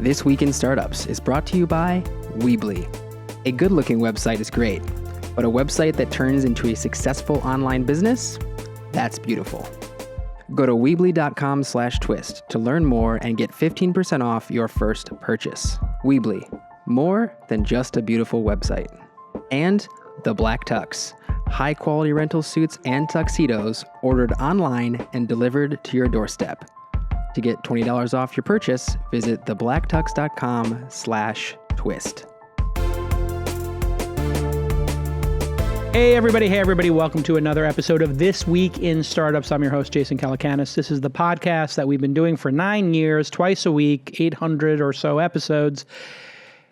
This Week in Startups is brought to you by Weebly. A good-looking website is great, but a website that turns into a successful online business? That's beautiful. Go to Weebly.com/twist to learn more and get 15% off your first purchase. Weebly, more than just a beautiful website. And the Black Tux, high-quality rental suits and tuxedos ordered online and delivered to your doorstep. To get $20 off your purchase, visit theblacktux.com/twist. Hey everybody, welcome to another episode of This Week in Startups. I'm your host, Jason Calacanis. This is the podcast that we've been doing for 9 years, twice a week, 800 or so episodes.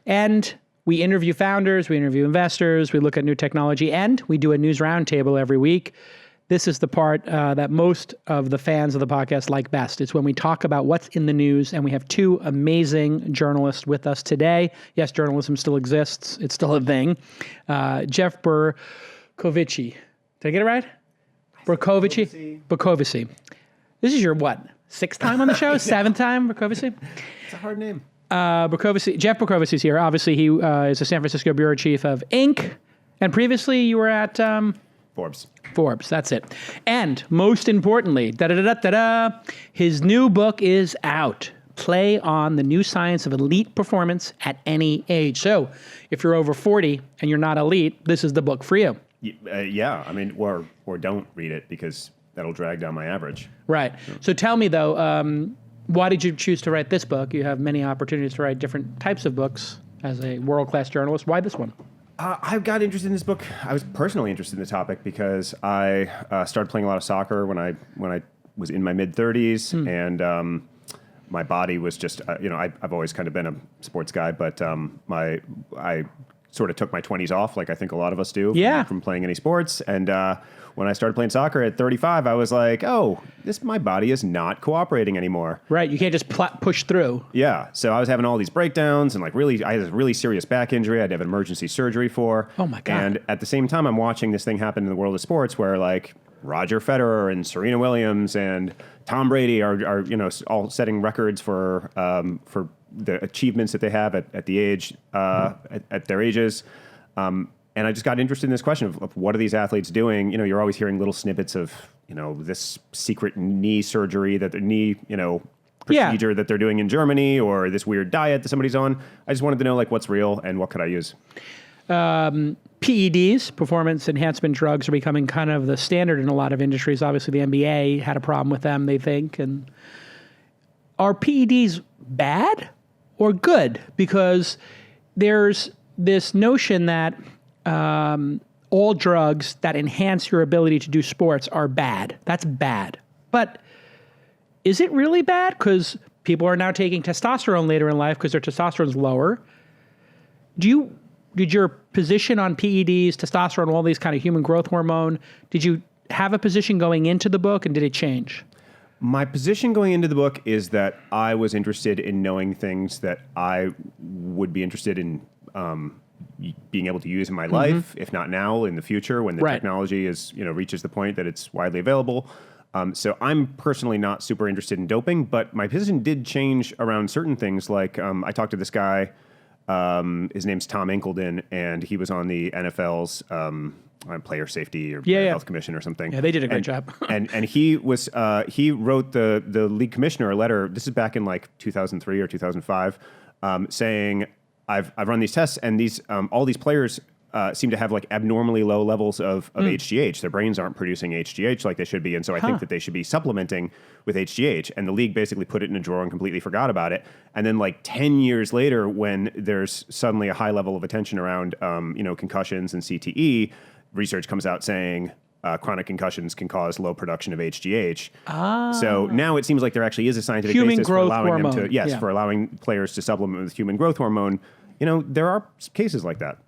And we interview founders, we interview investors, we look at new technology, and we do a news roundtable every week. This is the part that most of the fans of the podcast like best. It's when we talk about what's in the news, and we have two amazing journalists with us today. Yes, journalism still exists. It's still a thing. JeffBercovici. Did I get it right? Bercovici. This is your what? Sixth time on the show? Seventh time, Bercovici? It's a hard name. Jeff Bercovici is here. Obviously, he is the San Francisco bureau chief of Inc. And previously, you were at Forbes, that's it. And most importantly, his new book is out. Play on the new science of elite performance at any age. So if you're over 40 and you're not elite, this is the book for you. Yeah, I mean, or don't read it because that'll drag down my average. Right. So tell me though, why did you choose to write this book? You have many opportunities to write different types of books as a world-class journalist. Why this one? I got interested in this book. I was personally interested in the topic because I started playing a lot of soccer when I was in my mid-30s, and my body was just, I've always kind of been a sports guy, but I sort of took my 20s off, like I think a lot of us do, from playing any sports. And when I started playing soccer at 35, I was like, oh, my body is not cooperating anymore. Right, you can't just push through. Yeah, so I was having all these breakdowns, and I had a really serious back injury I had to have emergency surgery for. Oh my God. And at the same time, I'm watching this thing happen in the world of sports where like Roger Federer and Serena Williams and Tom Brady are all setting records for the achievements that they have at the age, at their ages. And I just got interested in this question of what are these athletes doing? You know, you're always hearing little snippets of, this secret knee surgery that the knee, procedure that they're doing in Germany, or this weird diet that somebody's on. I just wanted to know what's real and what could I use? PEDs, performance enhancement drugs, are becoming kind of the standard in a lot of industries. Obviously, the NBA had a problem with them, they think. And are PEDs bad or good? Because there's this notion that all drugs that enhance your ability to do sports are bad. That's bad. But is it really bad? Because people are now taking testosterone later in life because their testosterone's lower. Did your position on PEDs, testosterone, all these kind of human growth hormone, did you have a position going into the book, and did it change? My position going into the book is that I was interested in knowing things that I would be interested in being able to use in my life, if not now, in the future when the technology reaches the point that it's widely available. So I'm personally not super interested in doping, but my position did change around certain things. Like I talked to this guy, his name's Tom Inkledon, and he was on the NFL's player safety or health commission or something. Yeah, they did a great job. and he was he wrote the league commissioner a letter. This is back in like 2003 or 2005, saying I've run these tests, and these all these players seem to have like abnormally low levels of HGH. Their brains aren't producing HGH like they should be, and so I think that they should be supplementing with HGH. And the league basically put it in a drawer and completely forgot about it. And then like 10 years later, when there's suddenly a high level of attention around concussions and CTE, research comes out saying chronic concussions can cause low production of HGH. So now it seems like there actually is a scientific basis for allowing them to, for allowing players to supplement with human growth hormone. There are cases like that.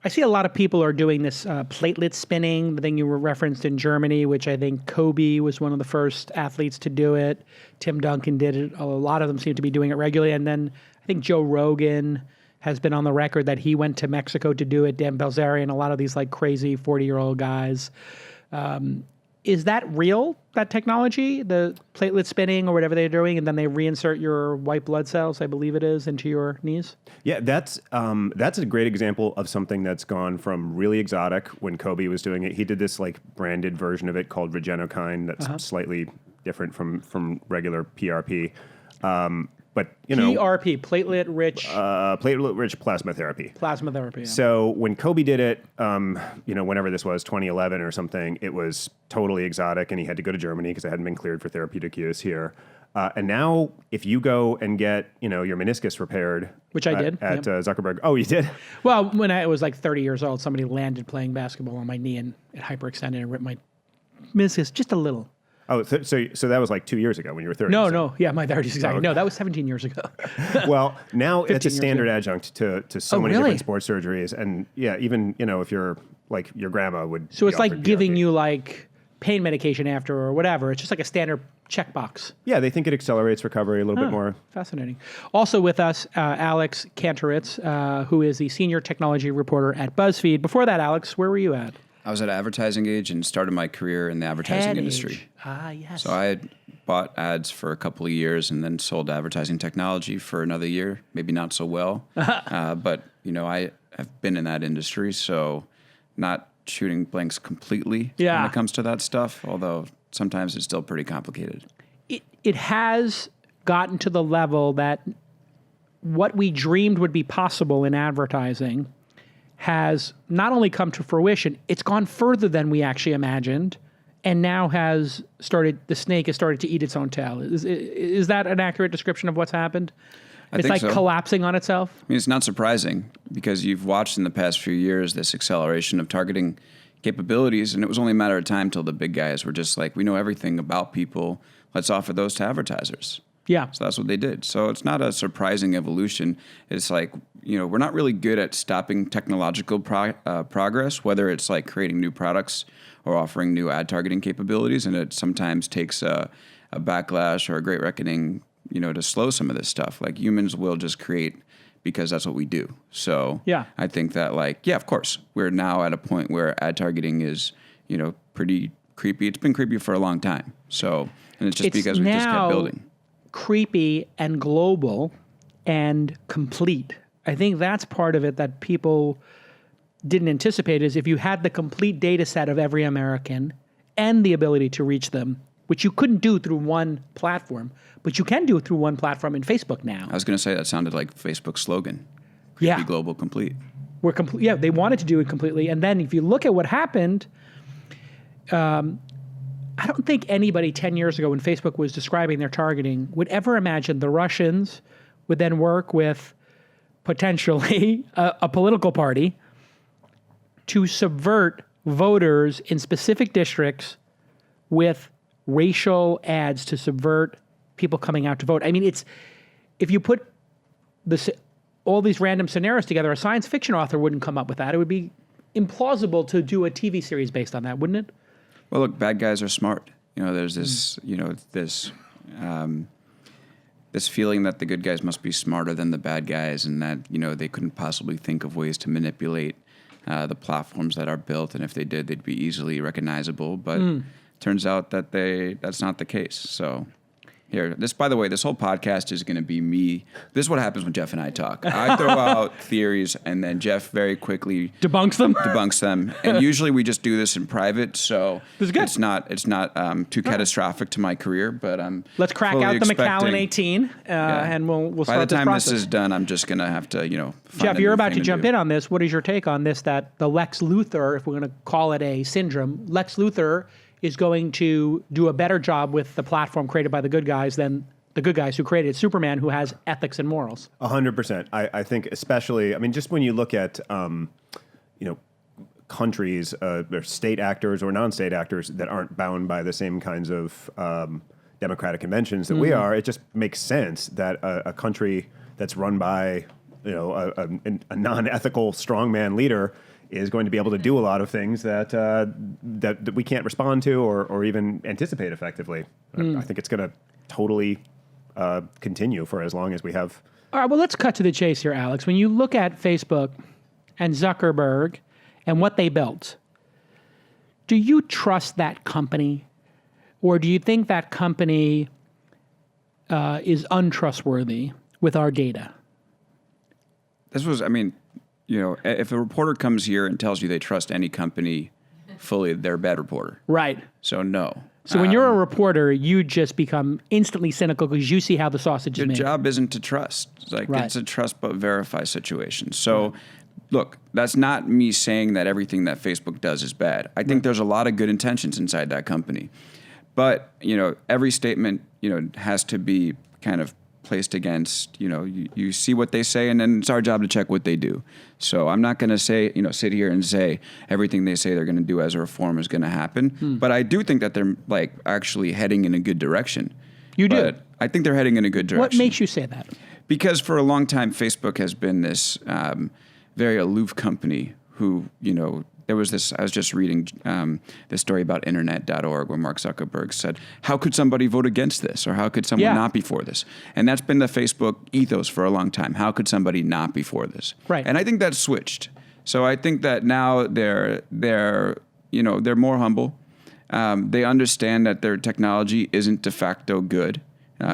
I see a lot of people are doing this platelet spinning, the thing you were referenced in Germany, which I think Kobe was one of the first athletes to do it. Tim Duncan did it. A lot of them seem to be doing it regularly. And then I think Joe Rogan has been on the record that he went to Mexico to do it. Dan Bilzerian, a lot of these like crazy 40-year-old guys. Is that real, that technology, the platelet spinning or whatever they're doing, and then they reinsert your white blood cells, I believe it is, into your knees? Yeah, that's a great example of something that's gone from really exotic when Kobe was doing it. He did this like branded version of it called Regenokine that's slightly different from regular PRP. But PRP, platelet-rich plasma therapy. Plasma therapy. Yeah. So when Kobe did it, whenever this was 2011 or something, it was totally exotic, and he had to go to Germany because it hadn't been cleared for therapeutic use here. And now, if you go and get your meniscus repaired, which I did at Zuckerberg. Oh, you did? Well, when I was like 30 years old, somebody landed playing basketball on my knee and it hyperextended and ripped my meniscus just a little. Oh, so that was like 2 years ago when you were 30. No, yeah, my 30s exactly. Okay. No, that was 17 years ago. Well, now it's a standard adjunct to so many different sports surgeries, and yeah, even if you're like your grandma would. So it's like giving you like pain medication after or whatever. It's just like a standard checkbox. Yeah, they think it accelerates recovery a little bit more. Fascinating. Also with us, AlexKantrowitz, who is the senior technology reporter at BuzzFeed. Before that, Alex, where were you at? I was at Advertising Age and started my career in the advertising industry. Ah, yes. So I had bought ads for a couple of years and then sold advertising technology for another year, maybe not so well. But, I have been in that industry, so not shooting blanks completely when it comes to that stuff, although sometimes it's still pretty complicated. It has gotten to the level that what we dreamed would be possible in advertising has not only come to fruition, it's gone further than we actually imagined, and now the snake has started to eat its own tail. Is that an accurate description of what's happened? It's like collapsing on itself? I mean, it's not surprising because you've watched in the past few years this acceleration of targeting capabilities, and it was only a matter of time till the big guys were just like, we know everything about people, let's offer those to advertisers. Yeah. So that's what they did. So it's not a surprising evolution. It's like, we're not really good at stopping technological progress, whether it's like creating new products or offering new ad targeting capabilities. And it sometimes takes a backlash or a great reckoning, to slow some of this stuff. Like humans will just create because that's what we do. So I think that of course, we're now at a point where ad targeting is, pretty creepy. It's been creepy for a long time. So, and it's just because we just kept building. Creepy and global and complete. I think that's part of it that people didn't anticipate is if you had the complete data set of every American and the ability to reach them, which you couldn't do through one platform, but you can do it through one platform in Facebook now. I was going to say that sounded like Facebook's slogan. Creepy, global, complete. We're complete. Yeah, they wanted to do it completely. And then if you look at what happened, I don't think anybody 10 years ago when Facebook was describing their targeting would ever imagine the Russians would then work with potentially a political party to subvert voters in specific districts with racial ads to subvert people coming out to vote. I mean, if you put all these random scenarios together, a science fiction author wouldn't come up with that. It would be implausible to do a TV series based on that, wouldn't it? Well, look, bad guys are smart. There's this, this feeling that the good guys must be smarter than the bad guys, and that they couldn't possibly think of ways to manipulate the platforms that are built, and if they did, they'd be easily recognizable. But turns out that that's not the case. So. Here, by the way, this whole podcast is going to be me. This is what happens when Jeff and I talk. I throw out theories, and then Jeff very quickly debunks them. And usually we just do this in private, so it's not too catastrophic to my career. But I'm let's crack out the Macallan 18, and we'll start this process. By the time this is done, I'm just going to have to find Jeff, you're about to jump in on this. What is your take on this? That the Lex Luthor, if we're going to call it a syndrome, Lex Luthor is going to do a better job with the platform created by the good guys than the good guys who created Superman, who has ethics and morals. 100%. I think especially, just when you look at, countries, or state actors or non-state actors that aren't bound by the same kinds of democratic conventions that we are, it just makes sense that a country that's run by, a non-ethical strongman leader is going to be able to do a lot of things that that we can't respond to or even anticipate effectively. I think it's going to totally continue for as long as we have. All right, well, let's cut to the chase here, Alex. When you look at Facebook and Zuckerberg and what they built, Do you trust that company? Or do you think that company is untrustworthy with our data? This was, I mean, you know, if a reporter comes here and tells you they trust any company fully, they're a bad reporter. Right. So no. So when you're a reporter, you just become instantly cynical because you see how the sausage is made. Your job isn't to trust. It's like Right. it's a trust but verify situation. So look, that's not me saying that everything that Facebook does is bad. I think there's a lot of good intentions inside that company. But, you know, every statement, you know, has to be kind of placed against, you know, you see what they say, and then it's our job to check what they do. So I'm not going to say, you know, sit here and say everything they say they're going to do as a reform is going to happen. But I do think that they're like actually heading in a good direction. You do? But I think they're heading in a good direction. What makes you say that? Because for a long time, Facebook has been this very aloof company who, you know, there was this, I was just reading this story about internet.org where Mark Zuckerberg said, how could somebody vote against this? Or how could someone not be for this? And that's been the Facebook ethos for a long time. How could somebody not be for this? Right. And I think that's switched. So I think that now they're more humble. They understand that their technology isn't de facto good,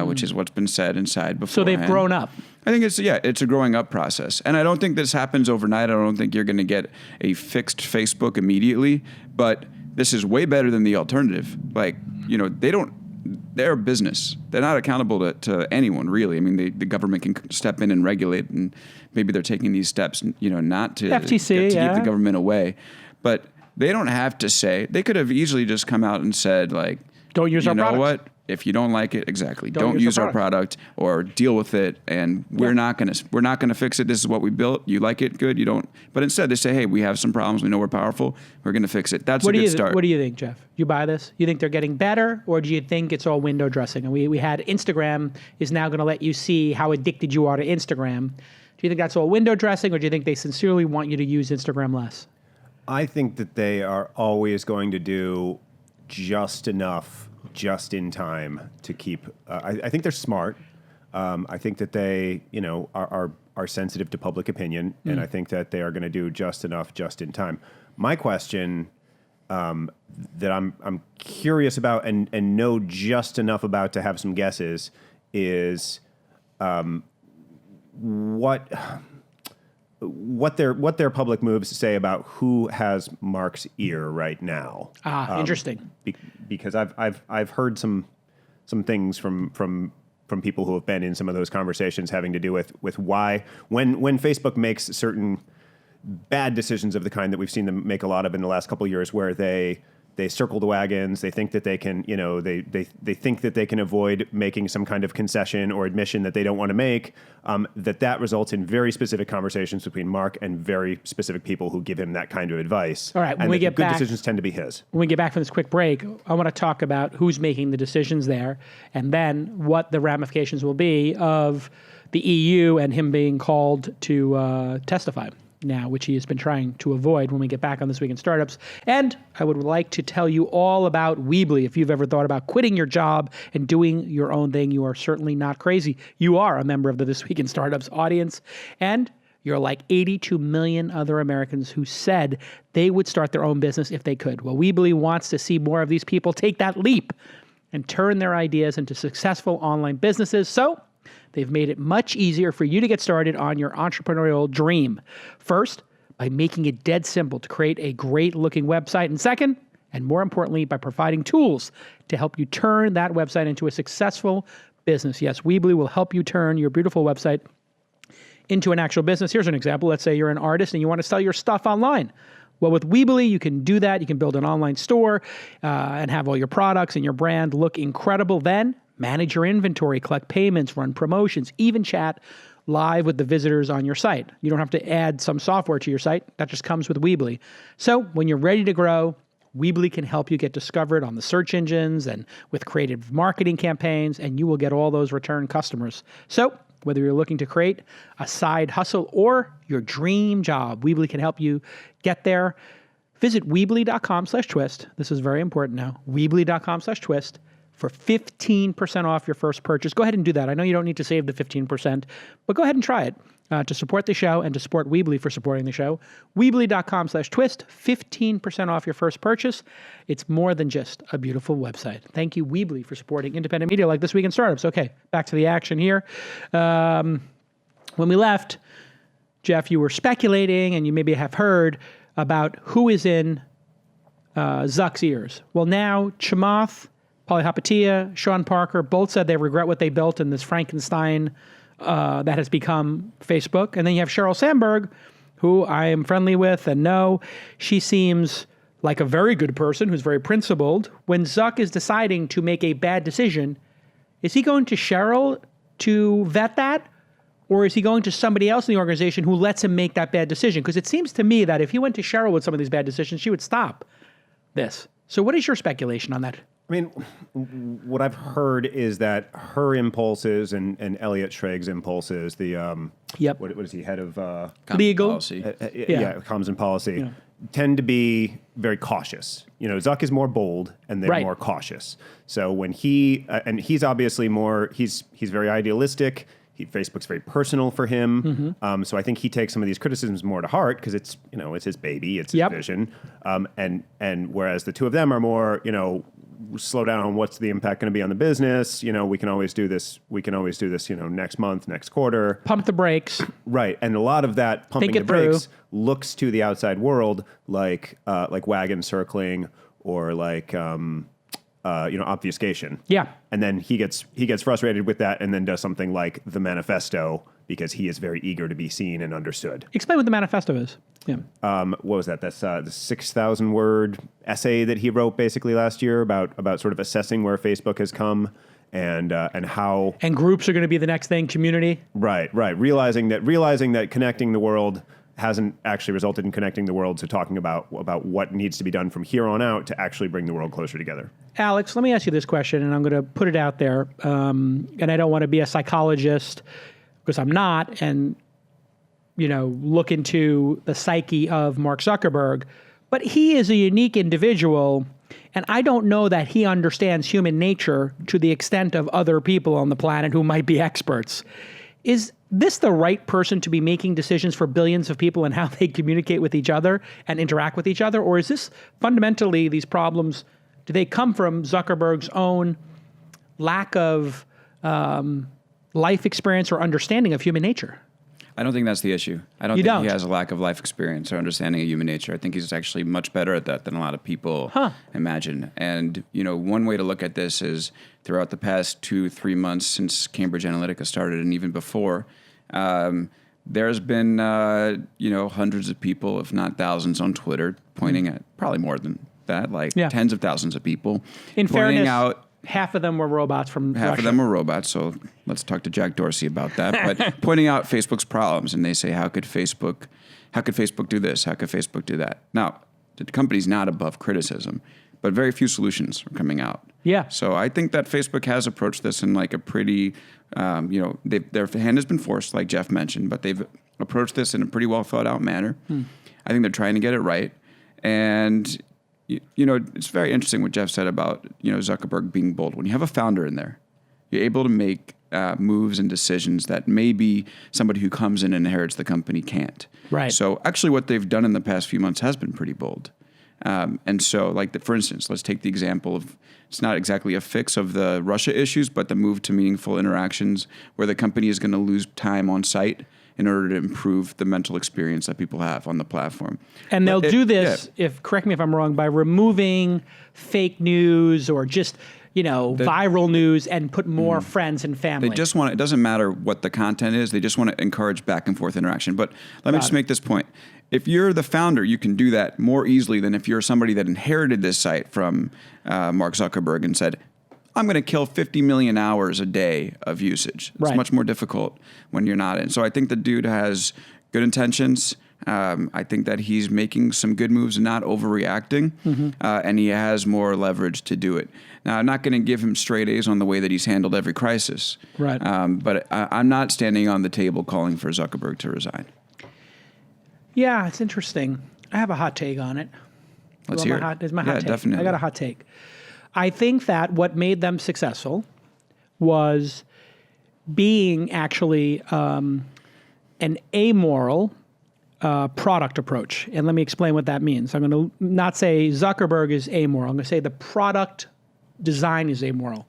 which is what's been said inside before. So they've grown up. I think it's a growing up process. And I don't think this happens overnight. I don't think you're going to get a fixed Facebook immediately, but this is way better than the alternative. Like, you know, they're a business. They're not accountable to anyone, really. I mean, the government can step in and regulate, and maybe they're taking these steps, you know, not to, FTC, keep the government away. But they don't have to say, they could have easily just come out and said, like, Don't use our products. You know products. what? If you don't like it, exactly. Don't Use our product or deal with it, and we're not gonna fix it. This is what we built. You like it, good. You don't. But instead, they say, hey, we have some problems. We know we're powerful. We're gonna fix it. That's a good start. What do you think, Jeff? You buy this? You think they're getting better, or do you think it's all window dressing? And we had Instagram is now going to let you see how addicted you are to Instagram. Do you think that's all window dressing, or do you think they sincerely want you to use Instagram less? I think that they are always going to do just enough, just in time to keep. I think they're smart. I think that they, you know, are sensitive to public opinion, and I think that they are going to do just enough, just in time. My question that I'm curious about and know just enough about to have some guesses is what their public moves say about who has Mark's ear right now. Interesting. Because I've heard some things from people who have been in some of those conversations having to do with why when Facebook makes certain bad decisions of the kind that we've seen them make a lot of in the last couple of years, where they circle the wagons. They think that they can, you know, they think that they can avoid making some kind of concession or admission that they don't want to make. That results in very specific conversations between Mark and very specific people who give him that kind of advice. All right, when we get good back, decisions tend to be his. When we get back from this quick break, I want to talk about who's making the decisions there, and then what the ramifications will be of the EU and him being called to testify now, which he has been trying to avoid, when we get back on This Week in Startups. And I would like to tell you all about Weebly. If you've ever thought about quitting your job and doing your own thing, you are certainly not crazy. You are a member of the This Week in Startups audience, and you're like 82 million other Americans who said they would start their own business if they could. Well, Weebly wants to see more of these people take that leap and turn their ideas into successful online businesses. So they've made it much easier for you to get started on your entrepreneurial dream. First, by making it dead simple to create a great-looking website. And second, and more importantly, by providing tools to help you turn that website into a successful business. Yes, Weebly will help you turn your beautiful website into an actual business. Here's an example. Let's say you're an artist and you want to sell your stuff online. Well, with Weebly, you can do that. You can build an online store and have all your products and your brand look incredible. Then manage your inventory, collect payments, run promotions, even chat live with the visitors on your site. You don't have to add some software to your site. That just comes with Weebly. So when you're ready to grow, Weebly can help you get discovered on the search engines and with creative marketing campaigns, and you will get all those return customers. So whether you're looking to create a side hustle or your dream job, Weebly can help you get there. Visit Weebly.com/twist. This is very important now. Weebly.com/twist. for 15% off your first purchase. Go ahead and do that. I know you don't need to save the 15%, but go ahead and try it to support the show and to support Weebly for supporting the show. Weebly.com/twist, 15% off your first purchase. It's more than just a beautiful website. Thank you, Weebly, for supporting independent media like This Week in Startups. Okay, back to the action here. When we left, Jeff, you were speculating, and you maybe have heard about who is in Zuck's ears. Well, now Chamath Palihapitiya, Sean Parker, both said they regret what they built in this Frankenstein that has become Facebook. And then you have Sheryl Sandberg, who I am friendly with and know. She seems like a very good person who's very principled. When Zuck is deciding to make a bad decision, is he going to Sheryl to vet that? Or is he going to somebody else in the organization who lets him make that bad decision? Because it seems to me that if he went to Sheryl with some of these bad decisions, she would stop this. So what is your speculation on that? I mean, what I've heard is that her impulses and Elliot Schragg's impulses, the what is he, head of legal policy? Comms and policy, tend to be very cautious. You know, Zuck is more bold and they're more cautious. So when and he's obviously more, he's very idealistic. Facebook's very personal for him. So I think he takes some of these criticisms more to heart because it's his baby, it's his vision. And whereas the two of them are more, slow down on what's the impact going to be on the business. We can always do this. Next month, next quarter. Pump the brakes. Right. And a lot of that pumping the brakes looks to the outside world like wagon circling or like, obfuscation. Yeah. And then he gets frustrated with that and then does something like the manifesto because he is very eager to be seen and understood. Explain what the manifesto is. Yeah. What was that? That's the 6,000 word essay that he wrote basically last year about sort of assessing where Facebook has come and how. And groups are going to be the next thing. Community. Right. Realizing that connecting the world hasn't actually resulted in connecting the world, so talking about what needs to be done from here on out to actually bring the world closer together. Alex, let me ask you this question, and I'm going to put it out there, and I don't want to be a psychologist because I'm not, and look into the psyche of Mark Zuckerberg, but he is a unique individual, and I don't know that he understands human nature to the extent of other people on the planet who might be experts. Is this the right person to be making decisions for billions of people and how they communicate with each other and interact with each other? Or is this fundamentally, these problems, do they come from Zuckerberg's own lack of life experience or understanding of human nature? I don't think that's the issue. I don't think he has a lack of life experience or understanding of human nature. I think he's actually much better at that than a lot of people imagine. And, one way to look at this is throughout the past 2-3 months since Cambridge Analytica started and even before, there's been, hundreds of people, if not thousands on Twitter pointing at probably more than that, tens of thousands of people. In fairness, half of them were robots from Russia. Half of them were robots, so let's talk to Jack Dorsey about that. But pointing out Facebook's problems, and they say, how could Facebook do this? How could Facebook do that? Now, the company's not above criticism, but very few solutions are coming out. Yeah. So I think that Facebook has approached this in like a pretty, their hand has been forced, like Jeff mentioned, but they've approached this in a pretty well thought out manner. I think they're trying to get it right. And it's very interesting what Jeff said about, Zuckerberg being bold. When you have a founder in there, you're able to make moves and decisions that maybe somebody who comes in and inherits the company can't. Right. So actually what they've done in the past few months has been pretty bold. And so for instance, let's take the example of, it's not exactly a fix of the Russia issues, but the move to meaningful interactions where the company is going to lose time on site in order to improve the mental experience that people have on the platform. And they'll do this, correct me if I'm wrong, by removing fake news or just, viral news and put more friends and family. They just want, it doesn't matter what the content is, they just want to encourage back and forth interaction. But let me just make this point. If you're the founder, you can do that more easily than if you're somebody that inherited this site from Mark Zuckerberg and said, I'm going to kill 50 million hours a day of usage. It's much more difficult when you're not in. So I think the dude has good intentions. I think that he's making some good moves and not overreacting. And he has more leverage to do it. Now, I'm not going to give him straight A's on the way that he's handled every crisis. Right. But I'm not standing on the table calling for Zuckerberg to resign. Yeah, it's interesting. I have a hot take on it. Let's hear it. It's my hot take. Definitely. I got a hot take. I think that what made them successful was being actually an amoral product approach. And let me explain what that means. I'm going to not say Zuckerberg is amoral. I'm going to say the product design is amoral.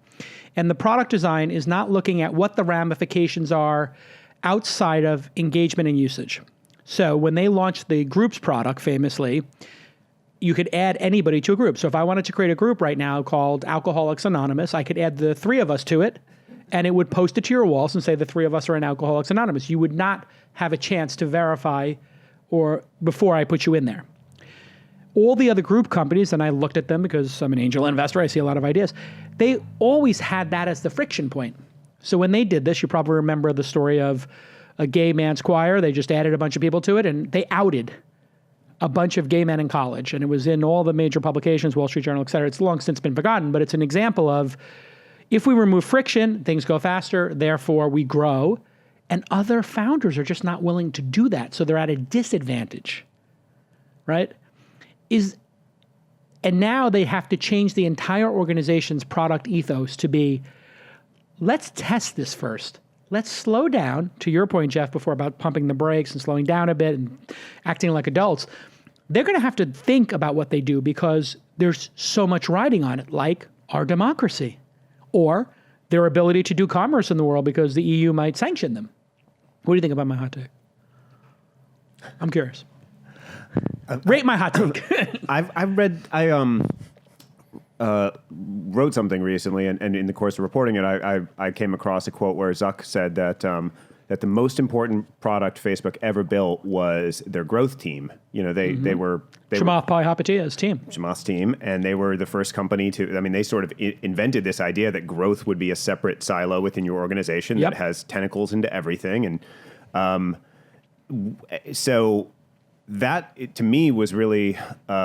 And the product design is not looking at what the ramifications are outside of engagement and usage. So when they launched the groups product famously, you could add anybody to a group. So if I wanted to create a group right now called Alcoholics Anonymous, I could add the three of us to it, and it would post it to your walls and say the three of us are in Alcoholics Anonymous. You would not have a chance to verify or before I put you in there. All the other group companies, and I looked at them because I'm an angel investor, I see a lot of ideas, they always had that as the friction point. So when they did this, you probably remember the story of a gay man's choir. They just added a bunch of people to it, and they outed a bunch of gay men in college. And it was in all the major publications, Wall Street Journal, et cetera. It's long since been forgotten, but it's an example of if we remove friction, things go faster, therefore we grow. And other founders are just not willing to do that. So they're at a disadvantage, right? And now they have to change the entire organization's product ethos to be, let's test this first. Let's slow down, to your point, Jeff, before about pumping the brakes and slowing down a bit and acting like adults. They're going to have to think about what they do because there's so much riding on it, like our democracy or their ability to do commerce in the world because the EU might sanction them. What do you think about my hot take? I'm curious. Rate my hot take. I wrote something recently, and in the course of reporting it, I came across a quote where Zuck said that that the most important product Facebook ever built was their growth team. You know, they were Chamath Palihapitiya's team. Chamath's team, and they were the first company to. I mean, they sort of invented this idea that growth would be a separate silo within your organization that has tentacles into everything, and so that to me was really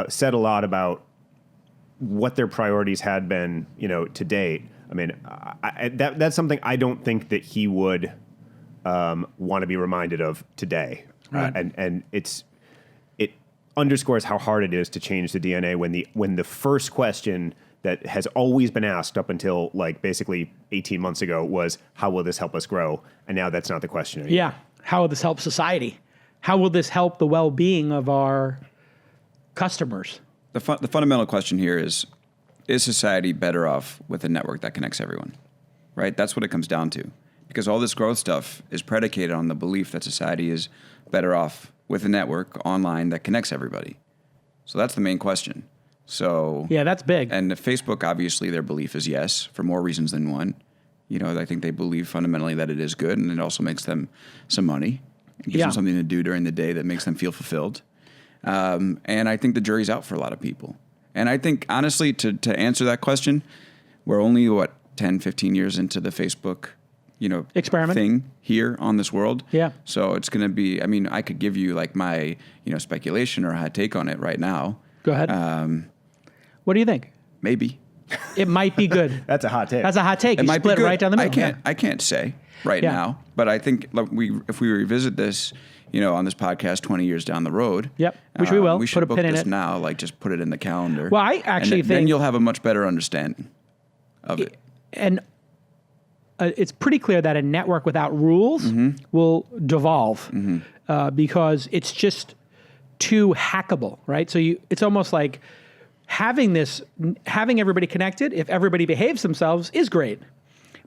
said a lot about what their priorities had been, you know, to date. I mean, that's something I don't think that he would want to be reminded of today. Right. And it underscores how hard it is to change the DNA when the first question that has always been asked up until like basically 18 months ago was, how will this help us grow? And now that's not the question anymore. Yeah. How will this help society? How will this help the well-being of our customers? The fundamental question here is society better off with a network that connects everyone, right? That's what it comes down to. Because all this growth stuff is predicated on the belief that society is better off with a network online that connects everybody. So that's the main question. So yeah, that's big. And Facebook, obviously, their belief is yes, for more reasons than one. You know, I think they believe fundamentally that it is good, and it also makes them some money. It gives them something to do during the day that makes them feel fulfilled. And I think the jury's out for a lot of people. And I think, honestly, to answer that question, we're only, 10, 15 years into the Facebook, experiment thing here on this world. Yeah. So it's going to be, I mean, I could give you like my, speculation or hot take on it right now. Go ahead. What do you think? Maybe. It might be good. That's a hot take. That's a hot take. It You might split be good. right down the middle. I can't say right now, but I think if we revisit this, on this podcast 20 years down the road. Yep, which we will. We should put a book pin in this it now, like just put it in the calendar. Well, I actually think... Then you'll have a much better understanding of it. And it's pretty clear that a network without rules will devolve because it's just too hackable, right? So it's almost like having everybody connected, if everybody behaves themselves, is great.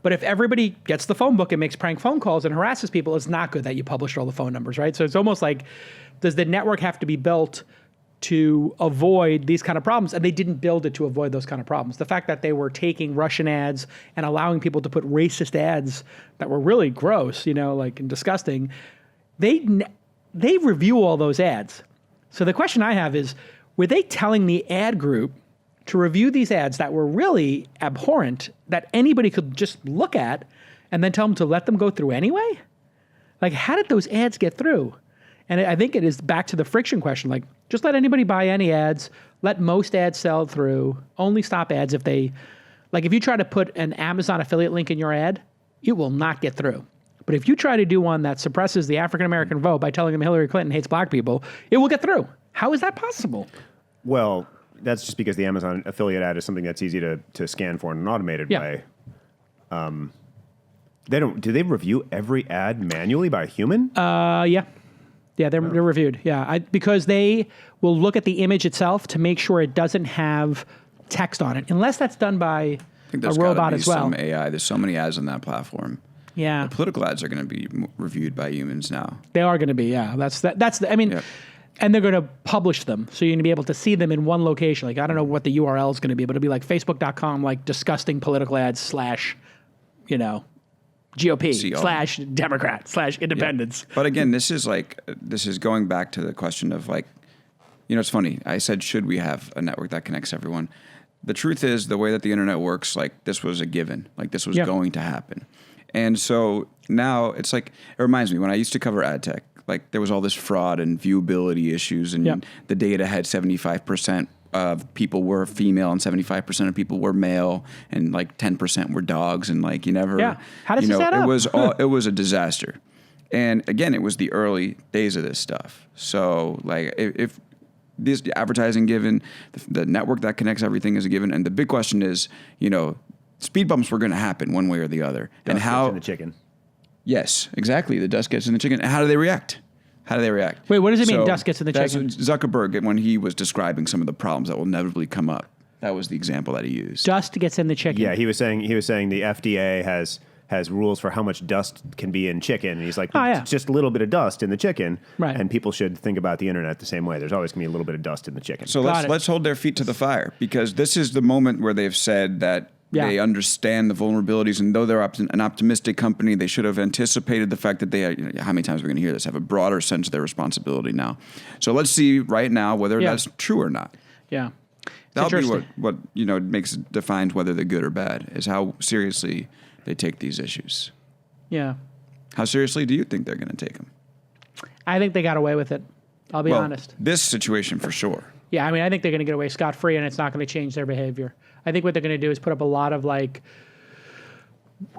But if everybody gets the phone book and makes prank phone calls and harasses people, it's not good that you published all the phone numbers, right? So it's almost like, does the network have to be built to avoid these kind of problems? And they didn't build it to avoid those kind of problems. The fact that they were taking Russian ads and allowing people to put racist ads that were really gross, and disgusting, they review all those ads. So the question I have is, were they telling the ad group to review these ads that were really abhorrent that anybody could just look at and then tell them to let them go through anyway? Like, how did those ads get through? And I think it is back to the friction question. Like, just let anybody buy any ads, let most ads sell through, only stop ads if you try to put an Amazon affiliate link in your ad, it will not get through. But if you try to do one that suppresses the African-American vote by telling them Hillary Clinton hates black people, it will get through. How is that possible? Well, that's just because the Amazon affiliate ad is something that's easy to scan for in an automated way. They don't. Do they review every ad manually by a human? Yeah, they're reviewed. Yeah, because they will look at the image itself to make sure it doesn't have text on it, unless that's done by a robot as well. Some AI. There's so many ads on that platform. Yeah, the political ads are going to be reviewed by humans now. They are going to be. Yeah, I mean. Yep. And they're going to publish them. So you're going to be able to see them in one location. Like, I don't know what the URL is going to be, but it'll be like facebook.com, like disgusting political ads / GOP / Democrat / independents. Yeah. But again, this is going back to the question of like, it's funny. I said, should we have a network that connects everyone? The truth is the way that the internet works, like this was a given, like this was going to happen. And so now it's like, it reminds me when I used to cover ad tech, like there was all this fraud and viewability issues, and the data had 75% of people were female and 75% of people were male, and like 10% were dogs, and like you never. Yeah. How does this add up? It was a disaster, and again, it was the early days of this stuff. So like if this advertising given, the network that connects everything is a given, and the big question is, speed bumps were going to happen one way or the other, and how in the chicken. Yes, exactly. The dust gets in the chicken. How do they react? Wait, what does it mean, dust gets in the chicken? Zuckerberg, when he was describing some of the problems that will inevitably come up, that was the example that he used. Dust gets in the chicken. Yeah, he was saying the FDA has rules for how much dust can be in chicken. And he's like, it's just a little bit of dust in the chicken. Right. And people should think about the internet the same way. There's always going to be a little bit of dust in the chicken. So let's hold their feet to the fire, because this is the moment where they've said that they understand the vulnerabilities, and though they're an optimistic company, they should have anticipated the fact that they, how many times we're going to hear this, have a broader sense of their responsibility now. So let's see right now whether that's true or not. Yeah. That'll be what defines whether they're good or bad, is how seriously they take these issues. Yeah. How seriously do you think they're going to take them? I think they got away with it. I'll be honest. This situation for sure. Yeah, I mean, I think they're going to get away scot-free, and it's not going to change their behavior. I think what they're going to do is put up a lot of like,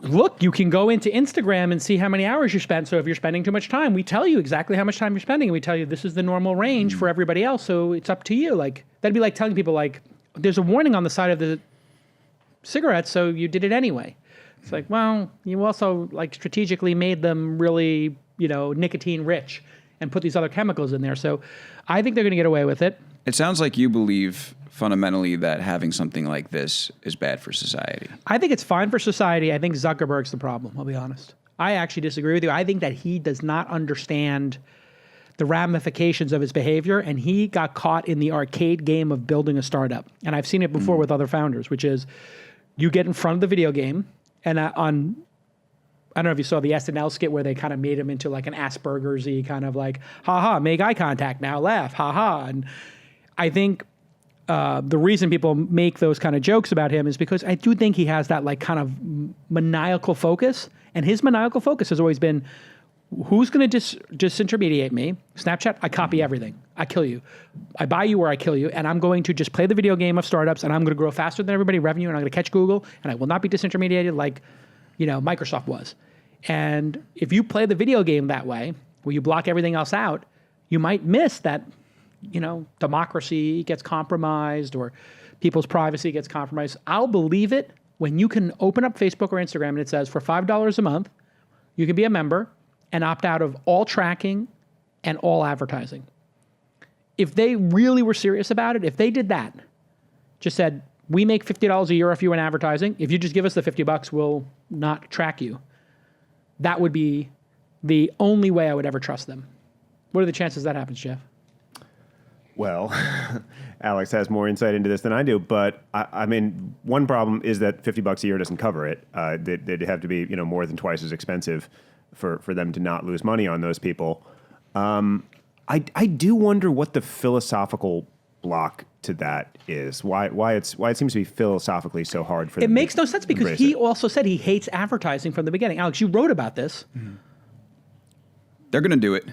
look, you can go into Instagram and see how many hours you spent. So if you're spending too much time, we tell you exactly how much time you're spending, and we tell you this is the normal range for everybody else. So it's up to you. Like, that'd be like telling people like, there's a warning on the side of the cigarettes, so you did it anyway. It's like, well, you also like strategically made them really, nicotine rich and put these other chemicals in there. So I think they're going to get away with it. It sounds like you believe fundamentally that having something like this is bad for society. I think it's fine for society. I think Zuckerberg's the problem, I'll be honest. I actually disagree with you. I think that he does not understand the ramifications of his behavior, and he got caught in the arcade game of building a startup. And I've seen it before with other founders, which is you get in front of the video game, and I don't know if you saw the SNL skit where they kind of made him into like an Asperger's-y kind of like, ha-ha, make eye contact, now laugh, ha-ha. And I think the reason people make those kind of jokes about him is because I do think he has that like kind of maniacal focus. And his maniacal focus has always been, who's going to disintermediate me? Snapchat, I copy everything. I kill you. I buy you or I kill you. And I'm going to just play the video game of startups, and I'm going to grow faster than everybody, revenue, and I'm going to catch Google, and I will not be disintermediated like, Microsoft was. And if you play the video game that way, where you block everything else out, you might miss that, democracy gets compromised or people's privacy gets compromised. I'll believe it when you can open up Facebook or Instagram and it says for $5 a month, you can be a member and opt out of all tracking and all advertising. If they really were serious about it, if they did that, just said, we make $50 a year off you in advertising. If you just give us the $50, we'll not track you. That would be the only way I would ever trust them. What are the chances that happens, Jeff? Well, Alex has more insight into this than I do, but I mean, one problem is that $50 a year doesn't cover it. They'd have to be, more than twice as expensive for them to not lose money on those people. I do wonder what the philosophical block to that is. Why it seems to be philosophically so hard for them. It makes no sense because he also said he hates advertising from the beginning. Alex, you wrote about this. Mm-hmm. They're going to do it.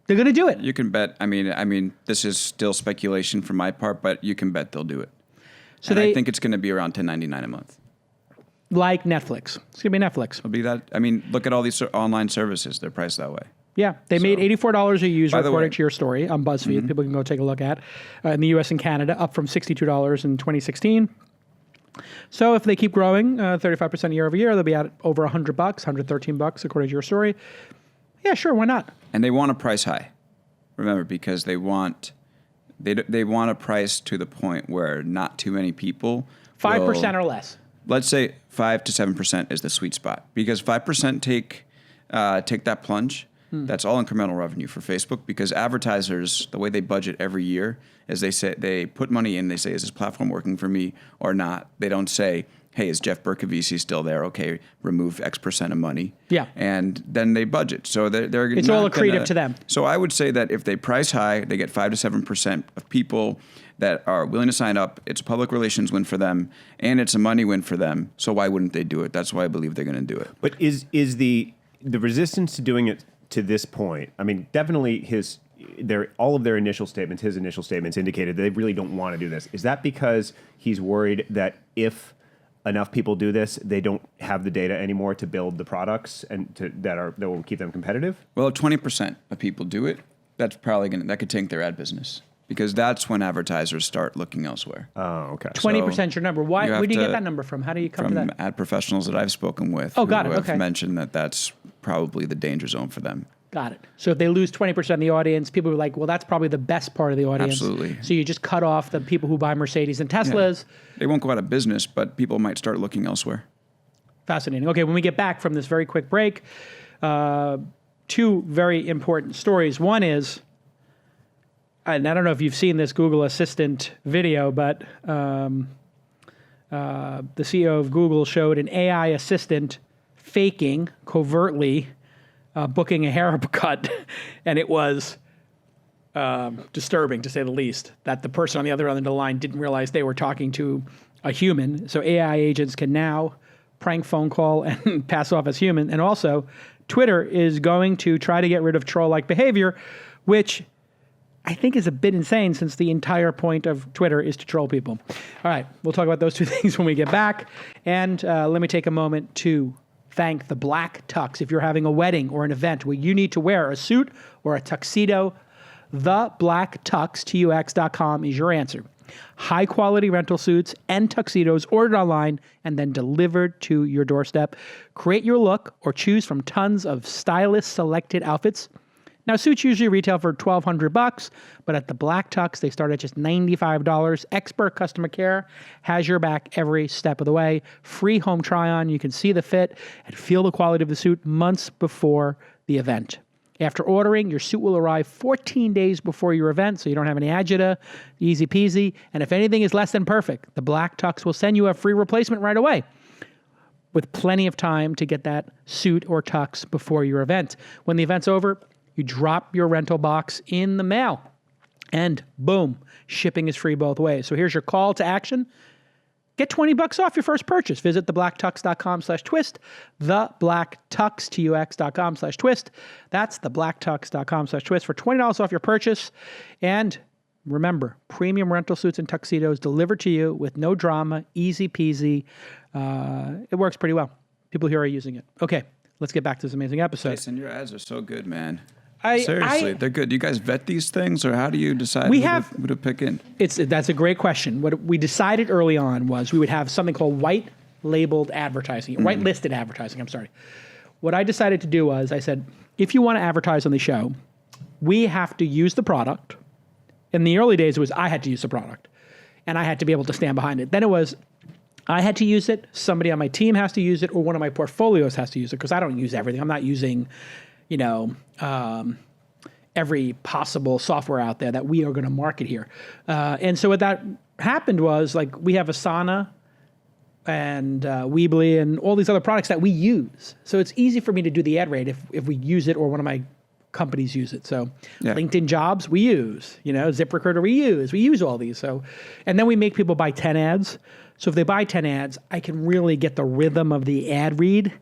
They're going to do it. You can bet. I mean, this is still speculation from my part, but you can bet they'll do it. So I think it's going to be around $10.99 a month. Like Netflix. It's going to be Netflix. It'll be that. I mean, look at all these online services. They're priced that way. Yeah, they made $84 a user, By the according way- to your story on BuzzFeed. People can go take a look at in the U.S. and Canada, up from $62 in 2016. So if they keep growing 35% year over year, they'll be at over $100, $113 according to your story. Yeah, sure, why not? And they want a price high. Remember, because they want a price to the point where not too many people 5% or less. Let's say 5 to 7% is the sweet spot, because 5% take that plunge. That's all incremental revenue for Facebook, because advertisers, the way they budget every year is they put money in. They say, is this platform working for me or not? They don't say, hey, is Jeff-Bercovici still there? Okay, remove X% of money. Yeah. And then they budget. So they're It's all accretive to them. So I would say that if they price high, they get 5 to 7% of people that are willing to sign up. It's a public relations win for them, and it's a money win for them. So why wouldn't they do it? That's why I believe they're going to do it. But is the resistance to doing it to this point? I mean, definitely all of their initial statements, his initial statements indicated that they really don't want to do this. Is that because he's worried that if enough people do this, they don't have the data anymore to build the products and that will keep them competitive? Well, if 20% of people do it, that's probably that could tank their ad business, because that's when advertisers start looking elsewhere. Oh, okay. 20% your number. Where do you get that number from? How do you come to From that? ad professionals that I've spoken with. Oh, got who it. have Okay. mentioned that that's probably the danger zone for them. Got it. So if they lose 20% of the audience, people are like, well, that's probably the best part of the audience. Absolutely. So you just cut off the people who buy Mercedes and Teslas. Yeah. They won't go out of business, but people might start looking elsewhere. Fascinating. Okay, when we get back from this very quick break, two very important stories. One is, and I don't know if you've seen this Google Assistant video, but the CEO of Google showed an AI assistant faking, covertly, booking a haircut, and it was disturbing, to say the least, that the person on the other end of the line didn't realize they were talking to a human. So AI agents can now prank phone call and pass off as human. And also, Twitter is going to try to get rid of troll-like behavior, which I think is a bit insane, since the entire point of Twitter is to troll people. All right, we'll talk about those two things when we get back. And let me take a moment to thank the Black Tux. If you're having a wedding or an event where you need to wear a suit or a tuxedo, the Black Tux, TUX.com, is your answer. High quality rental suits and tuxedos ordered online and then delivered to your doorstep. Create your look or choose from tons of stylist selected outfits. Now, suits usually retail for $1,200, but at the Black Tux, they start at just $95. Expert customer care has your back every step of the way. Free home try-on. You can see the fit and feel the quality of the suit months before the event. After ordering, your suit will arrive 14 days before your event, so you don't have any agita. Easy peasy. And if anything is less than perfect, the Black Tux will send you a free replacement right away, with plenty of time to get that suit or tux before your event. When the event's over, you drop your rental box in the mail, and boom, shipping is free both ways. So here's your call to action. Get $20 off your first purchase. Visit theblacktux.com/twist, theblacktux.com/twist. That's theblacktux.com/twist for $20 off your purchase. And remember, premium rental suits and tuxedos delivered to you with no drama, easy peasy. It works pretty well. People here are using it. Okay, let's get back to this amazing episode. Jason, your ads are so good, man. Seriously, they're good. Do you guys vet these things, or how do you decide who to pick in? That's a great question. What we decided early on was we would have something called white labeled advertising, white listed advertising. I'm sorry. What I decided to do was I said, if you want to advertise on the show, we have to use the product. In the early days, it was I had to use the product, and I had to be able to stand behind it. Then it was I had to use it, somebody on my team has to use it, or one of my portfolios has to use it, because I don't use everything. I'm not using, every possible software out there that we are going to market here. And so what that happened was, like, we have Asana and Weebly and all these other products that we use. So it's easy for me to do the ad rate if we use it or one of my companies use it. So LinkedIn Jobs, we use, ZipRecruiter, we use all these. So, and then we make people buy 10 ads. So if they buy 10 ads, I can really get the rhythm of the ad read.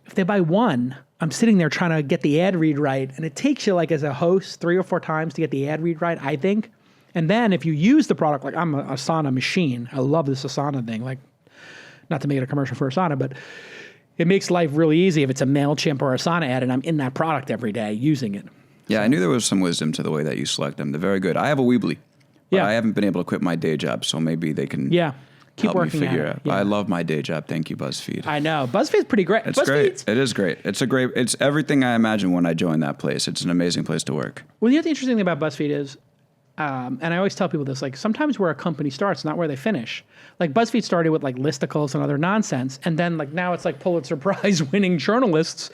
If they buy one, I'm sitting there trying to get the ad read right. And it takes you, like, as a host, 3 or 4 times to get the ad read right, I think. And then if you use the product, like, I'm a Asana machine. I love this Asana thing. Like, not to make it a commercial for Asana, but it makes life really easy if it's a MailChimp or a Asana ad and I'm in that product every day using it. Yeah, I knew there was some wisdom to the way that you select them. They're very good. I have a Weebly, but I haven't been able to quit my day job, so maybe they can keep help working me figure at it. out. Yeah. I love my day job. Thank you, BuzzFeed. I know. BuzzFeed's pretty great. It's great. It is great. It's everything I imagined when I joined that place. It's an amazing place to work. Well, the interesting thing about BuzzFeed is, and I always tell people this, like sometimes where a company starts, not where they finish. Like BuzzFeed started with like listicles and other nonsense, and then like now it's like Pulitzer Prize winning journalists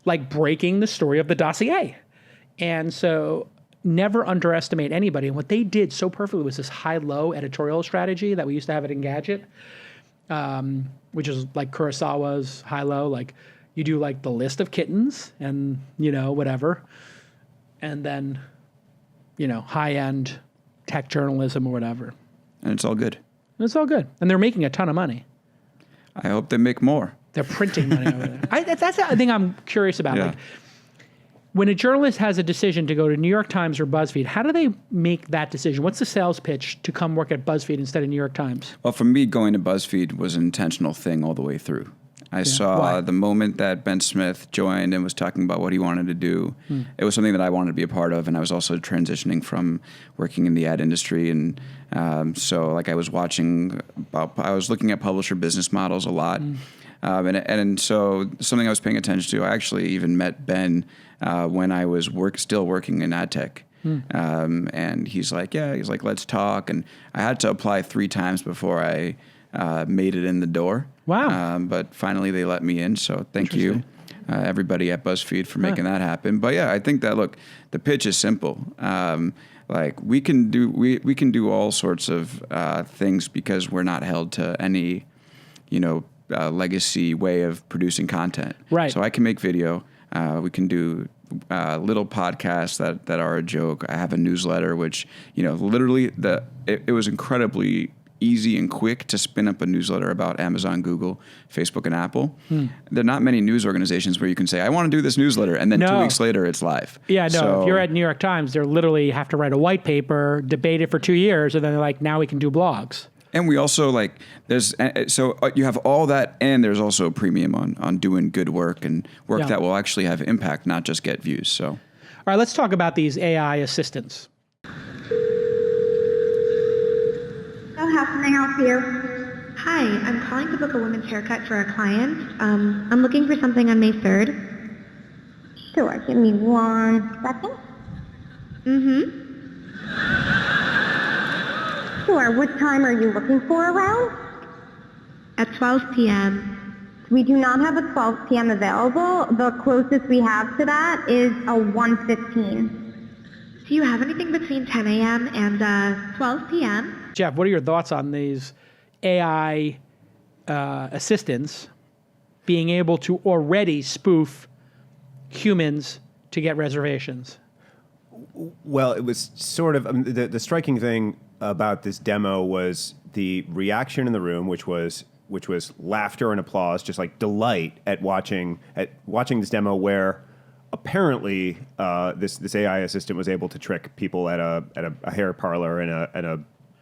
like breaking the story of the dossier. And so never underestimate anybody. And what they did so perfectly was this high-low editorial strategy that we used to have at Engadget, which is like Kurosawa's high-low. Like you do like the list of kittens and, whatever. And then, high-end tech journalism or whatever. And it's all good. And it's all good. And they're making a ton of money. I hope they make more. They're printing money over there. That's the thing I'm curious about. Yeah. Like, when a journalist has a decision to go to New York Times or BuzzFeed, how do they make that decision? What's the sales pitch to come work at BuzzFeed instead of New York Times? Well, for me, going to BuzzFeed was an intentional thing all the way through. I saw Why? the moment that Ben Smith joined and was talking about what he wanted to do. It was something that I wanted to be a part of, and I was also transitioning from working in the ad industry. And so like I was looking at publisher business models a lot. And so something I was paying attention to, I actually even met Ben when I was still working in ad tech. And he's like, let's talk. And I had to apply 3 times before I made it in the door. Wow. But finally they let me in. So thank you, everybody at BuzzFeed for making that happen. But yeah, I think that, look, the pitch is simple. Like we can do all sorts of things because we're not held to any, legacy way of producing content. Right. So I can make video. We can do little podcasts that are a joke. I have a newsletter, which, literally it was incredibly easy and quick to spin up a newsletter about Amazon, Google, Facebook, and Apple. There are not many news organizations where you can say, I want to do this newsletter, and then 2 weeks later it's live. Yeah, no. So, if you're at New York Times, they literally have to write a white paper, debate it for 2 years, and then they're like, now we can do blogs. and we also you have all that, and there's also a premium on doing good work and work that will actually have impact, not just get views. So, all right, let's talk about these AI assistants. How can I help you? Hi, I'm calling to book a women's haircut for a client. I'm looking for something on May 3rd. Sure, give me 1 second. Sure, what time are you looking for around? At 12 p.m. We do not have a 12 p.m. available. The closest we have to that is a 1:15. Do you have anything between 10 a.m. and 12 p.m.? Jeff, what are your thoughts on these AI assistants being able to already spoof humans to get reservations? Well, it was sort of the striking thing about this demo was the reaction in the room, which was laughter and applause, just like delight at watching this demo where apparently this AI assistant was able to trick people at a hair parlor and a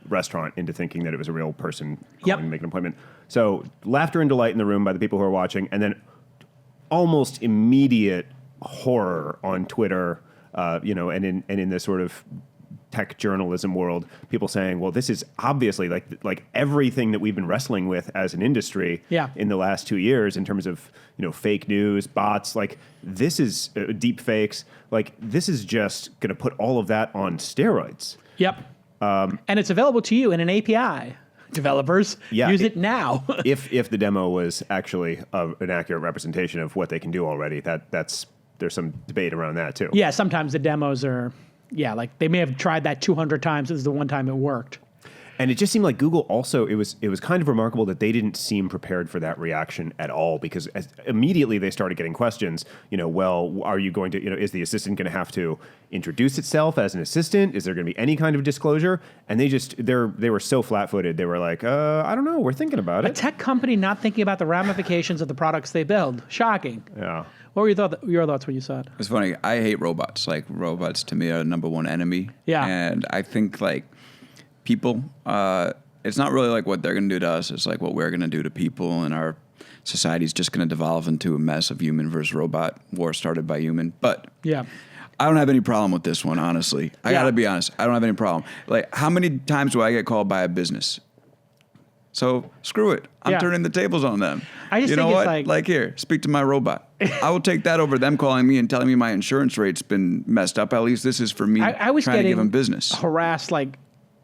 restaurant into thinking that it was a real person calling to make an appointment. So laughter and delight in the room by the people who are watching, and then almost immediate horror on Twitter, and in this sort of tech journalism world, people saying, well, this is obviously like everything that we've been wrestling with as an industry in the last 2 years in terms of, fake news, bots, like this is deep fakes, like this is just going to put all of that on steroids. Yep. And it's available to you in an API. Developers, use it now. if the demo was actually an accurate representation of what they can do already, there's some debate around that too. Yeah, sometimes the demos are, like they may have tried that 200 times. This is the one time it worked. And it just seemed like Google also, it was kind of remarkable that they didn't seem prepared for that reaction at all, because immediately they started getting questions, well, are you going to, is the assistant going to have to introduce itself as an assistant? Is there going to be any kind of disclosure? And they were so flat-footed. They were like, I don't know, we're thinking about it. A tech company not thinking about the ramifications of the products they build. Shocking. Yeah. What were your thoughts when you saw it? it's funny. I hate robots. Like, robots to me are the number one enemy. Yeah. And I think people, it's not really like what they're going to do to us. It's like what we're going to do to people and our society's just going to devolve into a mess of human versus robot war started by human. But Yeah. I don't have any problem with this one, honestly. I got to be honest. I don't have any problem. Like, how many times do I get called by a business? So screw it. I'm turning the tables on them. I just you think know it's what? like here, speak to my robot. I will take that over them calling me and telling me my insurance rate's been messed up. At least this is for me I was trying to getting give them business. harassed like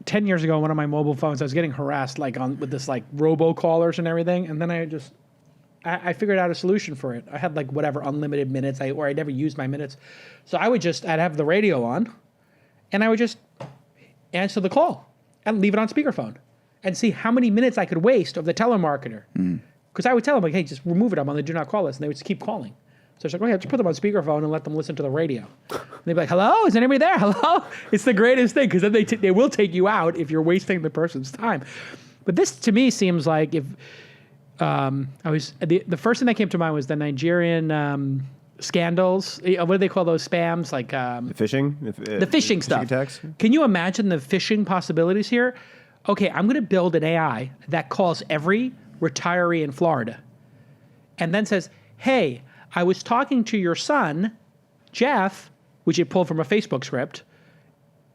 10 years ago on one of my mobile phones. I was getting harassed like with this like robocallers and everything. And then I figured out a solution for it. I had like whatever unlimited minutes or I never used my minutes. So I'd have the radio on and I would just answer the call and leave it on speakerphone and see how many minutes I could waste of the telemarketer. Because I would tell them, like, hey, just remove it. I'm on the do not call list. And they would just keep calling. So it's like, okay, just put them on speakerphone and let them listen to the radio. And they'd be like, hello? Is anybody there? Hello? It's the greatest thing because then they will take you out if you're wasting the person's time. But this, to me, seems like if the first thing that came to mind was the Nigerian scandals. What do they call those spams? Like The phishing? the phishing stuff. Attacks? Can you imagine the phishing possibilities here? Okay, I'm going to build an AI that calls every retiree in Florida and then says, hey, I was talking to your son, Jeff, which it pulled from a Facebook script,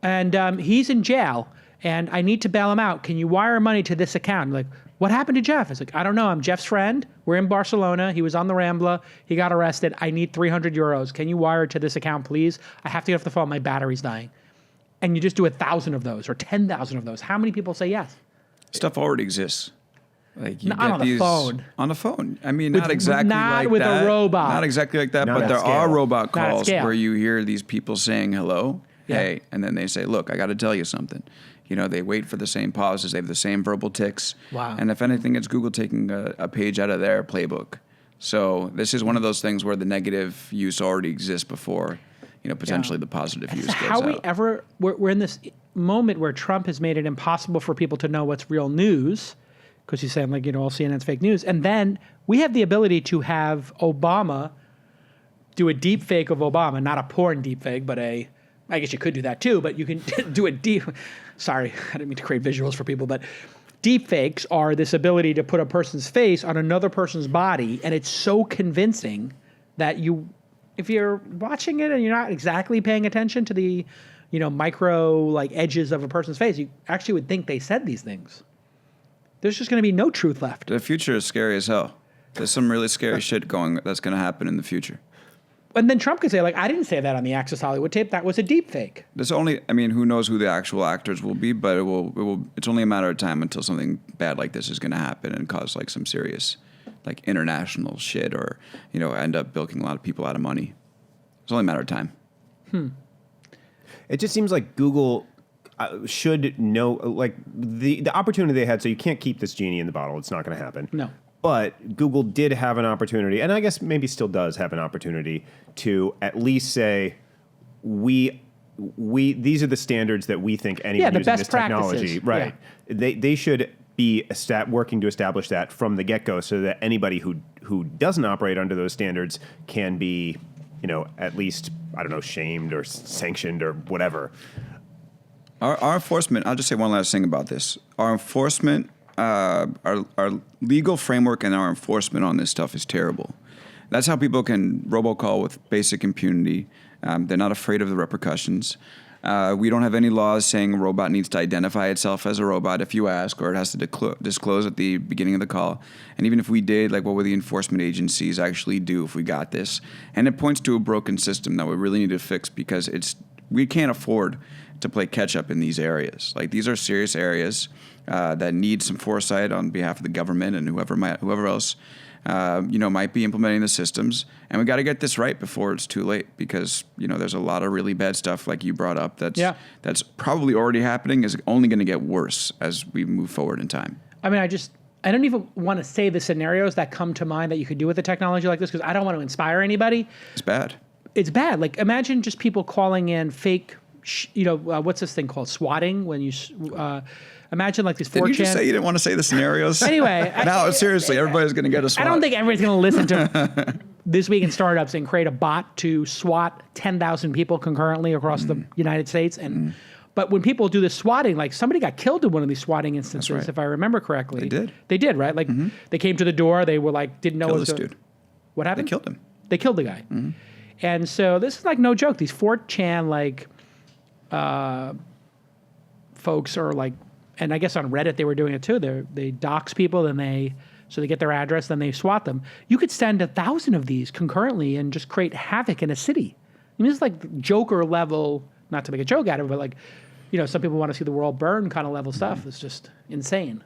and he's in jail, and I need to bail him out. Can you wire money to this account? I'm like, what happened to Jeff? It's like, I don't know. I'm Jeff's friend. We're in Barcelona. He was on the Rambla. He got arrested. I need 300 euros. Can you wire it to this account, please? I have to get off the phone. My battery's dying. And you just do 1,000 of those or 10,000 of those. How many people say yes? Stuff already exists. Like you Not get on the these phone. On the phone. I mean, not exactly not like with that. a robot. Not exactly like that, Not but at there scale. are robot Not at calls scale. where you hear these people saying hello, hey, and then they say, look, I got to tell you something. You know, they wait for the same pauses. They have the same verbal tics. Wow. And if anything, it's Google taking a page out of their playbook. So this is one of those things where the negative use already exists before, potentially the positive use goes out. We're in this moment where Trump has made it impossible for people to know what's real news because he's saying, like, all CNN's fake news. And then we have the ability to have Obama do a deep fake of Obama, not a porn deep fake, but I guess you could do that too, but you can do a deep, sorry, I didn't mean to create visuals for people, but deep fakes are this ability to put a person's face on another person's body, and it's so convincing that if you're watching it and you're not exactly paying attention to the, micro like edges of a person's face, you actually would think they said these things. There's just going to be no truth left. The future is scary as hell. There's some really scary shit that's going to happen in the future. And then Trump could say, like, I didn't say that on the Access Hollywood tape. That was a deep fake. Who knows who the actual actors will be, but it's only a matter of time until something bad like this is going to happen and cause like some serious, like international shit or, end up bilking a lot of people out of money. It's only a matter of time. It just seems like Google should know, like, the opportunity they had. So you can't keep this genie in the bottle. It's not going to happen. No. But Google did have an opportunity, and I guess maybe still does have an opportunity to at least say, we these are the standards that we think anyone the using best this technology, practices. right? Yeah. They should be working to establish that from the get-go, so that anybody who doesn't operate under those standards can be, at least, I don't know, shamed or sanctioned or whatever. Our enforcement. I'll just say one last thing about this. Our enforcement. Our legal framework and our enforcement on this stuff is terrible. That's how people can robocall with basic impunity. They're not afraid of the repercussions. We don't have any laws saying a robot needs to identify itself as a robot if you ask, or it has to disclose at the beginning of the call. And even if we did, like, what would the enforcement agencies actually do if we got this? And it points to a broken system that we really need to fix because we can't afford to play catch up in these areas. Like, these are serious areas that need some foresight on behalf of the government and whoever else might be implementing the systems. And we got to get this right before it's too late because there's a lot of really bad stuff like you brought up that's probably already happening, is only going to get worse as we move forward in time. I mean, I don't even want to say the scenarios that come to mind that you could do with a technology like this because I don't want to inspire anybody. It's bad. It's bad. Like, imagine just people calling in fake, what's this thing called? Swatting? When you, imagine like these 4chan. Did you just say you didn't want to say the scenarios? Anyway. No, seriously, everybody's going to get a SWAT. I don't think everybody's going to listen to This Week in Startups and create a bot to SWAT 10,000 people concurrently across the United States. And But when people do this swatting, like somebody got killed in one of these swatting instances, right. if I remember correctly. They did. They did, right? Like they came to the door. They were like, didn't know Killed what was this going. dude. What happened? They killed him. They killed the guy. And so this is like no joke. These 4chan like folks are like, and I guess on Reddit they were doing it too. They dox people, then they get their address, then they swat them. You could send 1,000 of these concurrently and just create havoc in a city. I mean, this is like Joker level, not to make a joke out of it, but like, some people want to see the world burn kind of level stuff. It's just insane.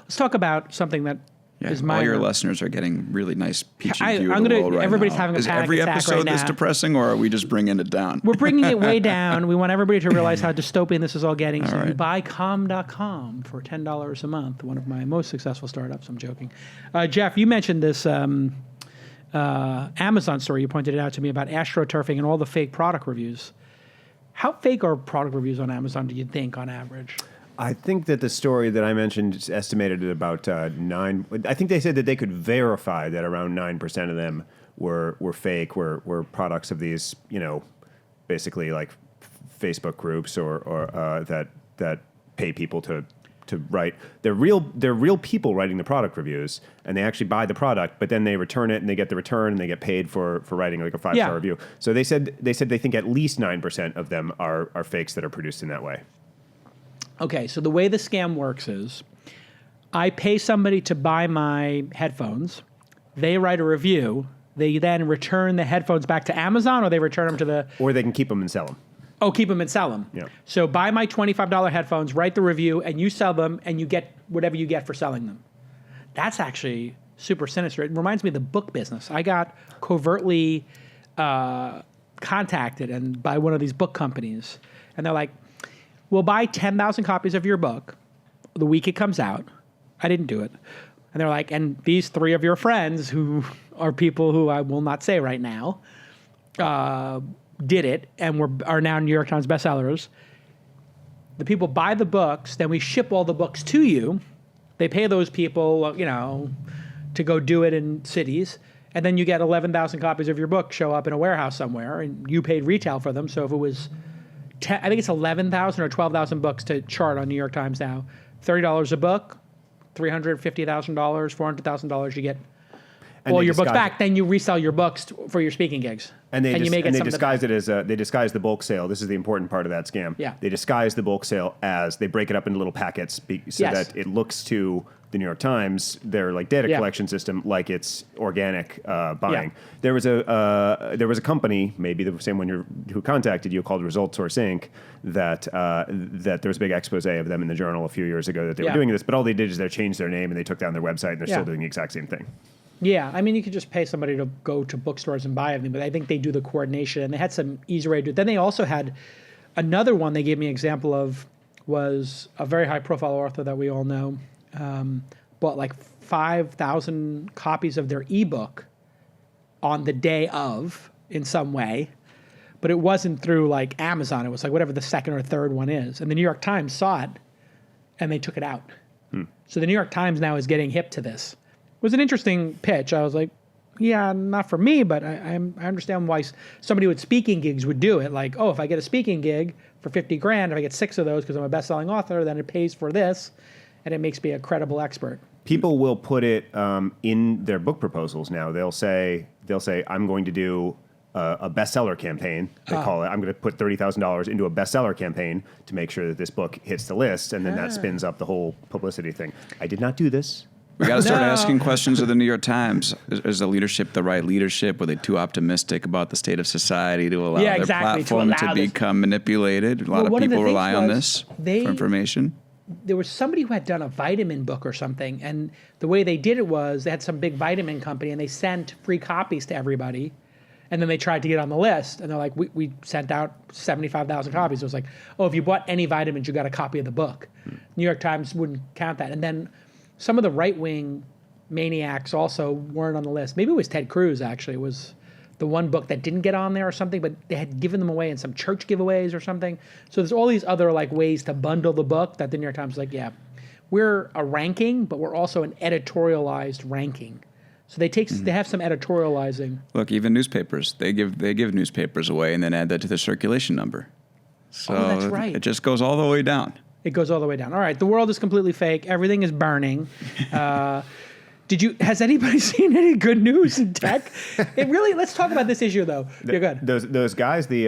Let's talk about something that is minor. All your listeners are getting really nice peachy view I'm of the gonna- world right everybody's now. having a Is panic every attack episode right this now. depressing, or are we just bringing it down? We're bringing it way down. We want everybody to realize how dystopian this is all getting. So All you right. buy calm.com for $10 a month, one of my most successful startups. I'm joking. Jeff, you mentioned this Amazon story. You pointed it out to me about astroturfing and all the fake product reviews. How fake are product reviews on Amazon, do you think, on average? I think that the story that I mentioned is estimated at about 9. I think they said that they could verify that around 9% of them were fake, were products of these, basically like Facebook groups or that pay people to write. They're real people writing the product reviews, and they actually buy the product, but then they return it and they get the return and they get paid for writing like a 5-star review. So they said they think at least 9% of them are fakes that are produced in that way. Okay, so the way the scam works is I pay somebody to buy my headphones. They write a review. They then return the headphones back to Amazon, or they return them to the... Or they can keep them and sell them. Oh, keep them and sell them. Yeah. So buy my $25 headphones, write the review, and you sell them, and you get whatever you get for selling them. That's actually super sinister. It reminds me of the book business. I got covertly contacted and by one of these book companies, and they're like, we'll buy 10,000 copies of your book the week it comes out. I didn't do it. And they're like, and these 3 of your friends, who are people who I will not say right now, did it and are now New York Times bestsellers. The people buy the books, then we ship all the books to you. They pay those people, to go do it in cities. And then you get 11,000 copies of your book show up in a warehouse somewhere, and you paid retail for them. So if it was I think it's 11,000 or 12,000 books to chart on New York Times now. $30 a book, $350,000, $400,000. You get all your books back. Then you resell your books for your speaking gigs, And they disguise it. it as they disguise the bulk sale. This is the important part of that scam. Yeah. They disguise the bulk sale as they break it up into little packets so Yes. that it looks to the New York Times, their like data collection system, like it's organic buying. Yeah. There was a company, maybe the same one who contacted you, called Result Source Inc. That there was a big expose of them in the Journal a few years ago that they were doing this, but all they did is they changed their name and they took down their website and they're still doing the exact same thing. Yeah, I mean, you could just pay somebody to go to bookstores and buy everything, but I think they do the coordination, and they had some easy way to do it. Then they also had another one they gave me an example of, was a very high-profile author that we all know, bought like 5,000 copies of their ebook on the day of, in some way, but it wasn't through like Amazon. It was like whatever the second or third one is. And the New York Times saw it, and they took it out. So the New York Times now is getting hip to this. It was an interesting pitch. I was like, yeah, not for me, but I understand why somebody with speaking gigs would do it. Like, oh, if I get a speaking gig for $50,000, if I get 6 of those because I'm a best-selling author, then it pays for this, and it makes me a credible expert. People will put it in their book proposals now. They'll say, I'm going to do a bestseller campaign. They call it. I'm going to put $30,000 into a bestseller campaign to make sure that this book hits the list, and then that spins up the whole publicity thing. I did not do this. We got to start asking questions of the New York Times. Is the leadership the right leadership? Were they too optimistic about the state of society to allow their platform to become manipulated? A lot of people rely on this for information. There was somebody who had done a vitamin book or something, and the way they did it was they had some big vitamin company, and they sent free copies to everybody, and then they tried to get on the list, and they're like, we sent out 75,000 copies. It was like, oh, if you bought any vitamins, you got a copy of the book. New York Times wouldn't count that. And then some of the right-wing maniacs also weren't on the list. Maybe it was Ted Cruz, actually, was the one book that didn't get on there or something, but they had given them away in some church giveaways or something. So there's all these other like ways to bundle the book that the New York Times is like, yeah, we're a ranking, but we're also an editorialized ranking. So they have some editorializing. Look, even newspapers, they give newspapers away and then add that to the circulation number. So that's right. It just goes all the way down. It goes all the way down. All right, the world is completely fake. Everything is burning. Has anybody seen any good news in tech? Let's talk about this issue though. You're good. Those guys, the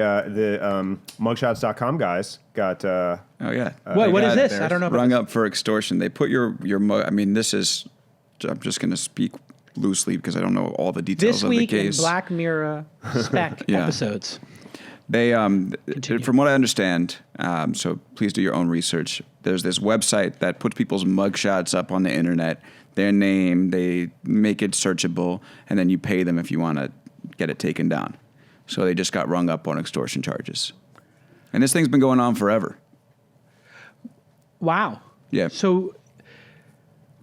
mugshots.com guys got. Oh yeah. What is this? I don't know. Rung up for extortion. They put your mug. I mean, this is. I'm just going to speak loosely because I don't know all the details of the case. This week in Black Mirror spec episodes. They, from what I understand, so please do your own research. There's this website that puts people's mugshots up on the internet, their name, they make it searchable, and then you pay them if you want to get it taken down. So they just got rung up on extortion charges. And this thing's been going on forever. Wow. Yeah. So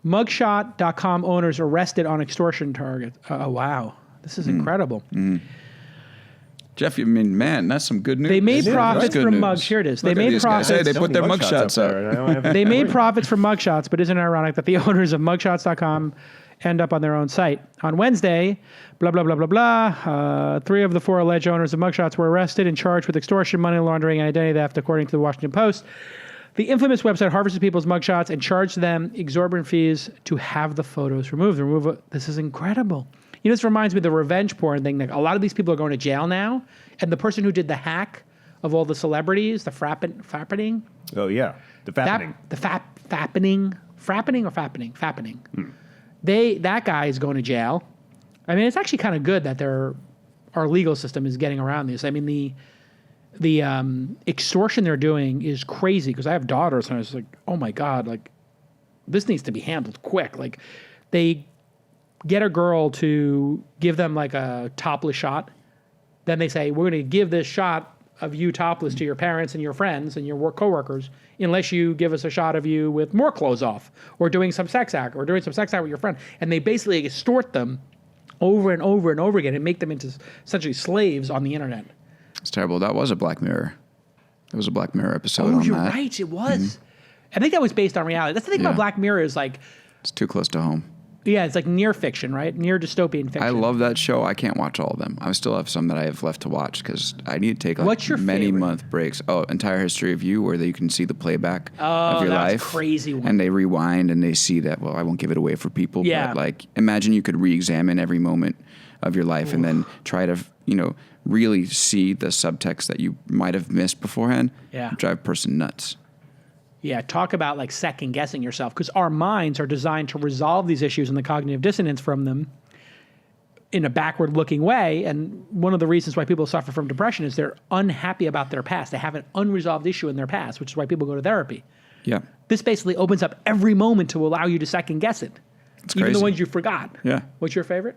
mugshot.com owners arrested on extortion target. Oh, wow. This is incredible. Jeff, I mean, man, that's some good news. They made profits from news. mugs. Here it is. Look They at made these guys. profits. Hey, they put their mugshots up. They made profits from mugshots, but isn't it ironic that the owners of mugshots.com end up on their own site? On Wednesday, blah, blah, blah, blah, blah, 3 of the 4 alleged owners of mugshots were arrested and charged with extortion, money laundering, and identity theft, according to the Washington Post. The infamous website harvests people's mugshots and charged them exorbitant fees to have the photos removed. This is incredible. You know, this reminds me of the revenge porn thing. Like, a lot of these people are going to jail now, and the person who did the hack of all the celebrities, the fappening. Oh yeah, the fappening. Fappening. That guy is going to jail. I mean, it's actually kind of good that our legal system is getting around this. I mean, the extortion they're doing is crazy because I have daughters, and I was like, oh my God, like this needs to be handled quick. Like they get a girl to give them like a topless shot. Then they say, we're going to give this shot of you topless to your parents and your friends and your coworkers unless you give us a shot of you with more clothes off or doing some sex act with your friend. And they basically extort them over and over and over again and make them into essentially slaves on the internet. It's terrible. That was a Black Mirror. It was a Black Mirror episode on you're that. right. It was. I think that was based on reality. That's the thing about Black Mirror is like... It's too close to home. Yeah, it's like near fiction, right? Near dystopian fiction. I love that show. I can't watch all of them. I still have some that I have left to watch because I need to take like What's your many favorite? month breaks. Oh, Entire History of You, where you can see the playback of your that's life. a crazy one. And they rewind and they see that, well, I won't give it away for people. Yeah. But like, imagine you could re-examine every moment of your life and then try to, really see the subtext that you might have missed beforehand. Yeah. Drive a person nuts. Yeah, talk about like second guessing yourself because our minds are designed to resolve these issues and the cognitive dissonance from them in a backward looking way. And one of the reasons why people suffer from depression is they're unhappy about their past. They have an unresolved issue in their past, which is why people go to therapy. Yeah. This basically opens up every moment to allow you to second guess it. It's even crazy. the ones you forgot. Yeah. What's your favorite?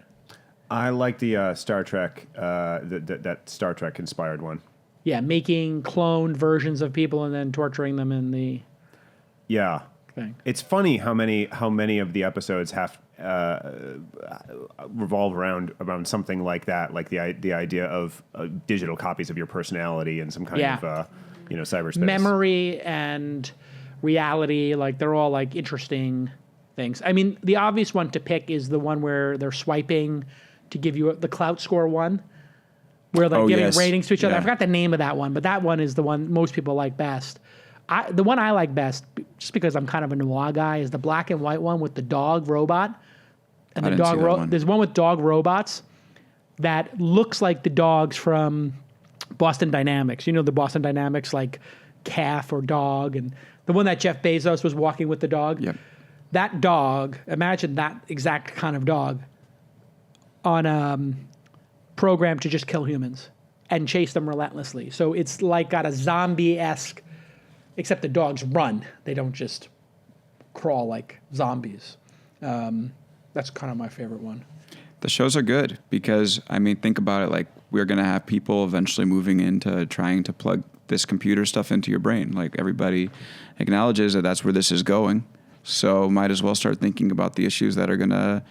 I like the Star Trek, that Star Trek inspired one. Yeah, making cloned versions of people and then torturing them in the Yeah. thing. It's funny how many of the episodes have revolve around something like that, like the idea of digital copies of your personality and some kind of cyberspace. Memory and reality, like they're all like interesting things. I mean, the obvious one to pick is the one where they're swiping to give you the clout score one, where they're giving ratings to each other. Yeah. I forgot the name of that one, but that one is the one most people like best. The one I like best, just because I'm kind of a noir guy, is the black and white one with the dog robot. And I the didn't see that dog one. There's one with dog robots that looks like the dogs from Boston Dynamics. You know the Boston Dynamics, like calf or dog, and the one that Jeff Bezos was walking with the dog. Yep. That dog, imagine that exact kind of dog on a program to just kill humans and chase them relentlessly. So it's like got a zombie-esque, except the dogs run. They don't just crawl like zombies. That's kind of my favorite one. The shows are good because, I mean, think about it. Like, we're going to have people eventually moving into trying to plug this computer stuff into your brain. Like, everybody acknowledges that that's where this is going. So might as well start thinking about the issues that are going to,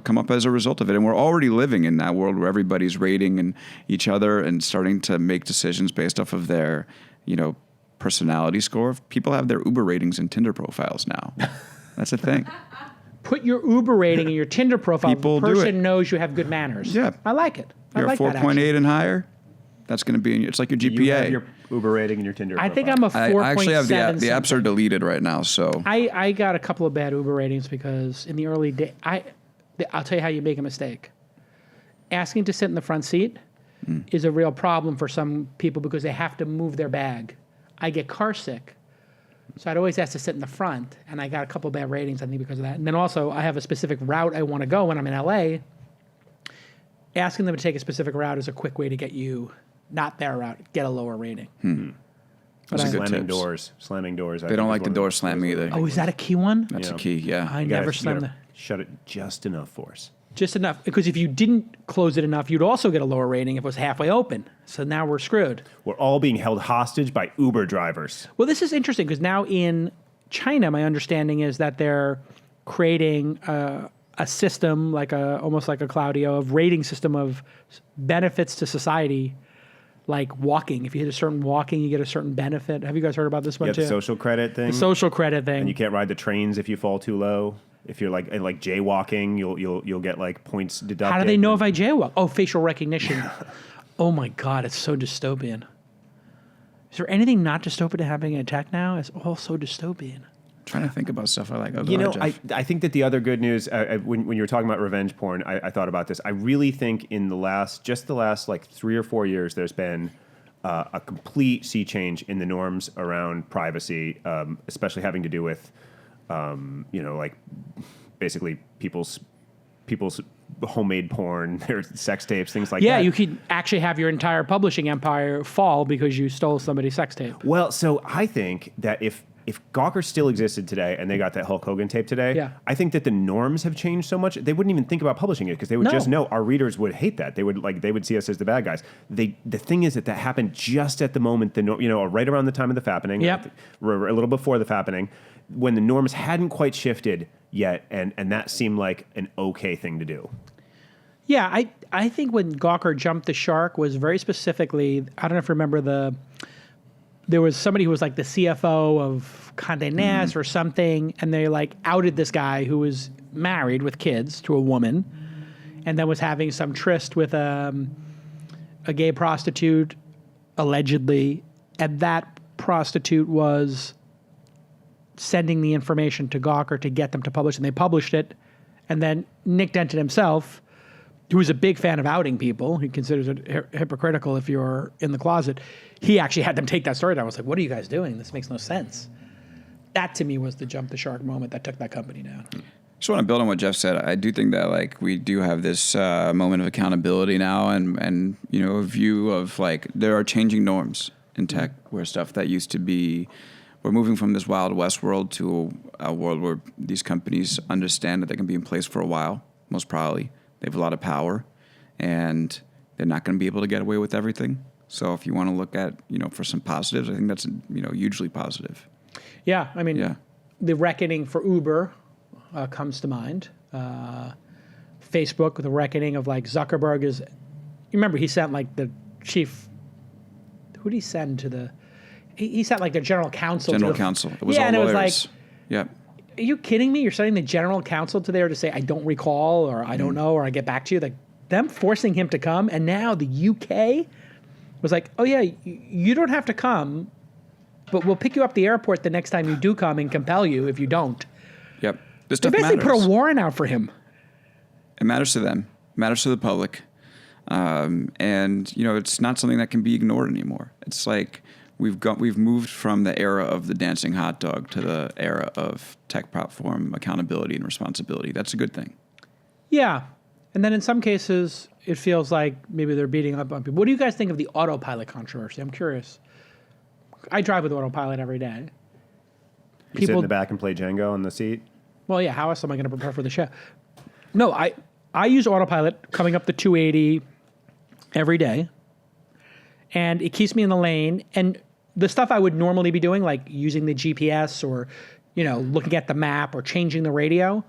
come up as a result of it. And we're already living in that world where everybody's rating and each other and starting to make decisions based off of their, personality score. People have their Uber ratings and Tinder profiles now. That's a thing. Put your Uber rating in your Tinder profile. People the do person it. knows you have good manners. Yeah. I like it. You're I like a that, 4.8 actually. and higher. That's going to be it's like your GPA. You have your Uber rating and your Tinder. I think profile. I'm a 4.7. I actually have the apps are deleted right now. So I got a couple of bad Uber ratings because in the early day, I'll tell you how you make a mistake. Asking to sit in the front seat is a real problem for some people because they have to move their bag. I get car sick. So I'd always ask to sit in the front, and I got a couple of bad ratings, I think, because of that. And then also, I have a specific route I want to go when I'm in LA. Asking them to take a specific route is a quick way to get you, not their route, get a lower rating. Those are good Slamming tips. doors. Slamming doors. They don't like the door slam either. Oh, is that a key one? That's a key, yeah. I You gotta- never you slammed gotta the... Shut it just enough for us. Just enough. Because if you didn't close it enough, you'd also get a lower rating if it was halfway open. So now we're screwed. We're all being held hostage by Uber drivers. Well, this is interesting because now in China, my understanding is that they're creating a system, almost like a Claudio, of rating system of benefits to society, like walking. If you hit a certain walking, you get a certain benefit. Have you guys heard about this one You have too? the social credit thing. The social credit thing. And you can't ride the trains if you fall too low. If you're like jaywalking, you'll get like points deducted. How do they know if I jaywalk? Oh, facial recognition. Oh my God, it's so dystopian. Is there anything not dystopian to having a tech now? It's all so dystopian. I'm trying to think about stuff I like. You know, I think that the other good news, when you were talking about revenge porn, I thought about this. I really think in the last like 3 or 4 years, there's been a complete sea change in the norms around privacy, especially having to do with, like basically people's homemade porn, their sex tapes, things like that. Yeah, you could actually have your entire publishing empire fall because you stole somebody's sex tape. Well, so I think that if Gawker still existed today and they got that Hulk Hogan tape today, Yeah. I think that the norms have changed so much they wouldn't even think about publishing it because they would just know our readers would hate that. They would see us as the bad guys. The thing is that happened just at the moment right around the time of the fappening, Yep. a little before the fappening, when the norms hadn't quite shifted yet, and that seemed like an okay thing to do. Yeah, I think when Gawker jumped the shark was very specifically, I don't know if you remember there was somebody who was like the CFO of Condé Nast or something, and they like outed this guy who was married with kids to a woman, and then was having some tryst with a gay prostitute, allegedly, and that prostitute was sending the information to Gawker to get them to publish, and they published it, and then Nick Denton himself, who was a big fan of outing people, he considers it hypocritical if you're in the closet, he actually had them take that story down. I was like, what are you guys doing? This makes no sense. That to me was the jump the shark moment that took that company down. Just want to build on what Jeff said. I do think that we do have this moment of accountability now, and a view of there are changing norms in tech where stuff that used to be, we're moving from this Wild West world to a world where these companies understand that they can be in place for a while, most probably. They have a lot of power, and they're not going to be able to get away with everything. So if you want to look at, for some positives, I think that's, hugely positive. Yeah, I mean, Yeah. the reckoning for Uber comes to mind. Facebook, the reckoning of Zuckerberg is, you remember he sent the chief, who did he send to the, he sent the general counsel. General counsel. It was all and lawyers. It was yeah. Are you kidding me? You're sending the general counsel to there to say, I don't recall, or I don't know, or I get back to you. Them forcing him to come, and now the UK was like, oh yeah, you don't have to come, but we'll pick you up at the airport the next time you do come and compel you if you don't. Yep. This They stuff basically matters. put a warrant out for him. It matters to them. It matters to the public. And, it's not something that can be ignored anymore. It's we've moved from the era of the dancing hot dog to the era of tech platform accountability and responsibility. That's a good thing. Yeah. And then in some cases, it feels like maybe they're beating up on people. What do you guys think of the autopilot controversy? I'm curious. I drive with autopilot every day. You sit in the back and play Django on the seat? Well, yeah, how else am I going to prepare for the show? No, I use autopilot coming up the 280 every day, and it keeps me in the lane. And the stuff I would normally be doing, like using the GPS or, looking at the map or changing the radio,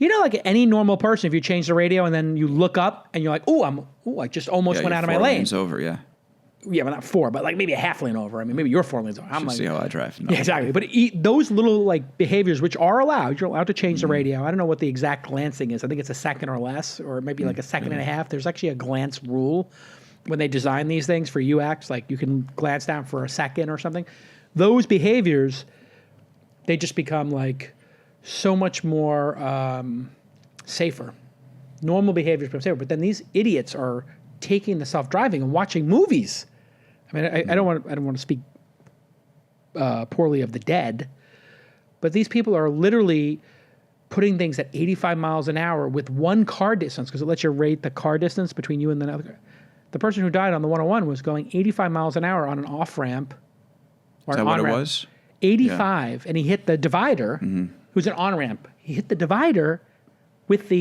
like any normal person, if you change the radio and then you look up and you're like, I just almost went out of my lane. Lanes over, yeah. Yeah, but not 4, but maybe a half lane over. I mean, maybe you're 4 lanes over. I'm See how I drive. No. Yeah, exactly. But those little behaviors, which are allowed, you're allowed to change the radio. I don't know what the exact glancing is. I think it's a second or less, or maybe a second and a half. There's actually a glance rule when they design these things for UX, like you can glance down for a second or something, those behaviors, they just become like so much more safer. Normal behaviors become safer, but then these idiots are taking the self-driving and watching movies. I mean, I don't want to speak poorly of the dead, but these people are literally putting things at 85 miles an hour with one car distance, because it lets you rate the car distance between you and the other car. The person who died on the 101 was going 85 miles an hour on an off-ramp. Is that what it was? 85, and he hit the divider, who's an on-ramp. He hit the divider with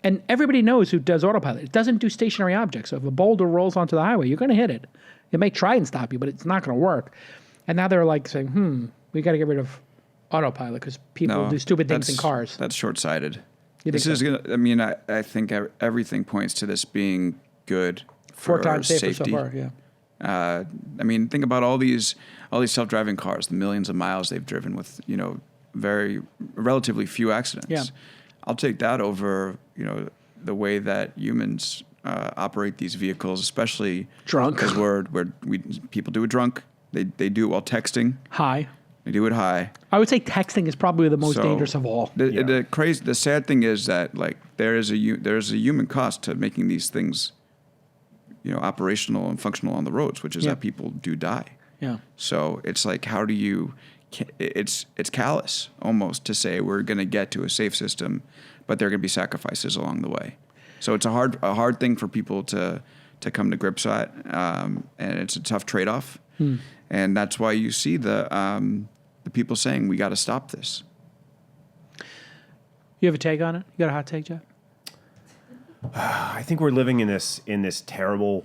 and everybody knows who does autopilot. It doesn't do stationary objects. So if a boulder rolls onto the highway, you're going to hit it. It may try and stop you, but it's not going to work. And now they're like saying, we got to get rid of autopilot because people do stupid things in cars. That's short-sighted. This is going to, I mean, I think everything points to this being good for 4 times safety. safer so far, yeah. I mean, think about all these self-driving cars, the millions of miles they've driven with, relatively few accidents. Yeah. I'll take that over, the way that humans operate these vehicles, especially drunk, because people do it drunk. They do it while texting. High. They do it high. I would say texting is probably the most dangerous of all. The sad thing is that like there is a human cost to making these things, operational and functional on the roads, which is that people do die. Yeah. So it's like, how do you? It's callous almost to say we're going to get to a safe system, but there are going to be sacrifices along the way. So it's a hard thing for people to come to grips at, and it's a tough trade-off. And that's why you see the people saying we got to stop this. You have a take on it? You got a hot take, Jeff? I think we're living in this terrible,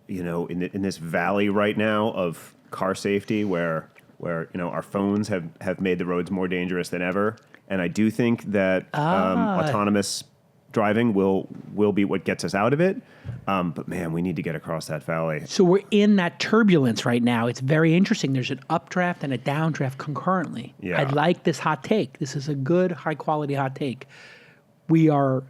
in this valley right now of car safety where our phones have made the roads more dangerous than ever, and I do think that autonomous driving will be what gets us out of it. But man, we need to get across that valley. So we're in that turbulence right now. It's very interesting. There's an updraft and a downdraft concurrently. Yeah. I like this hot take. This is a good, high-quality hot take. We are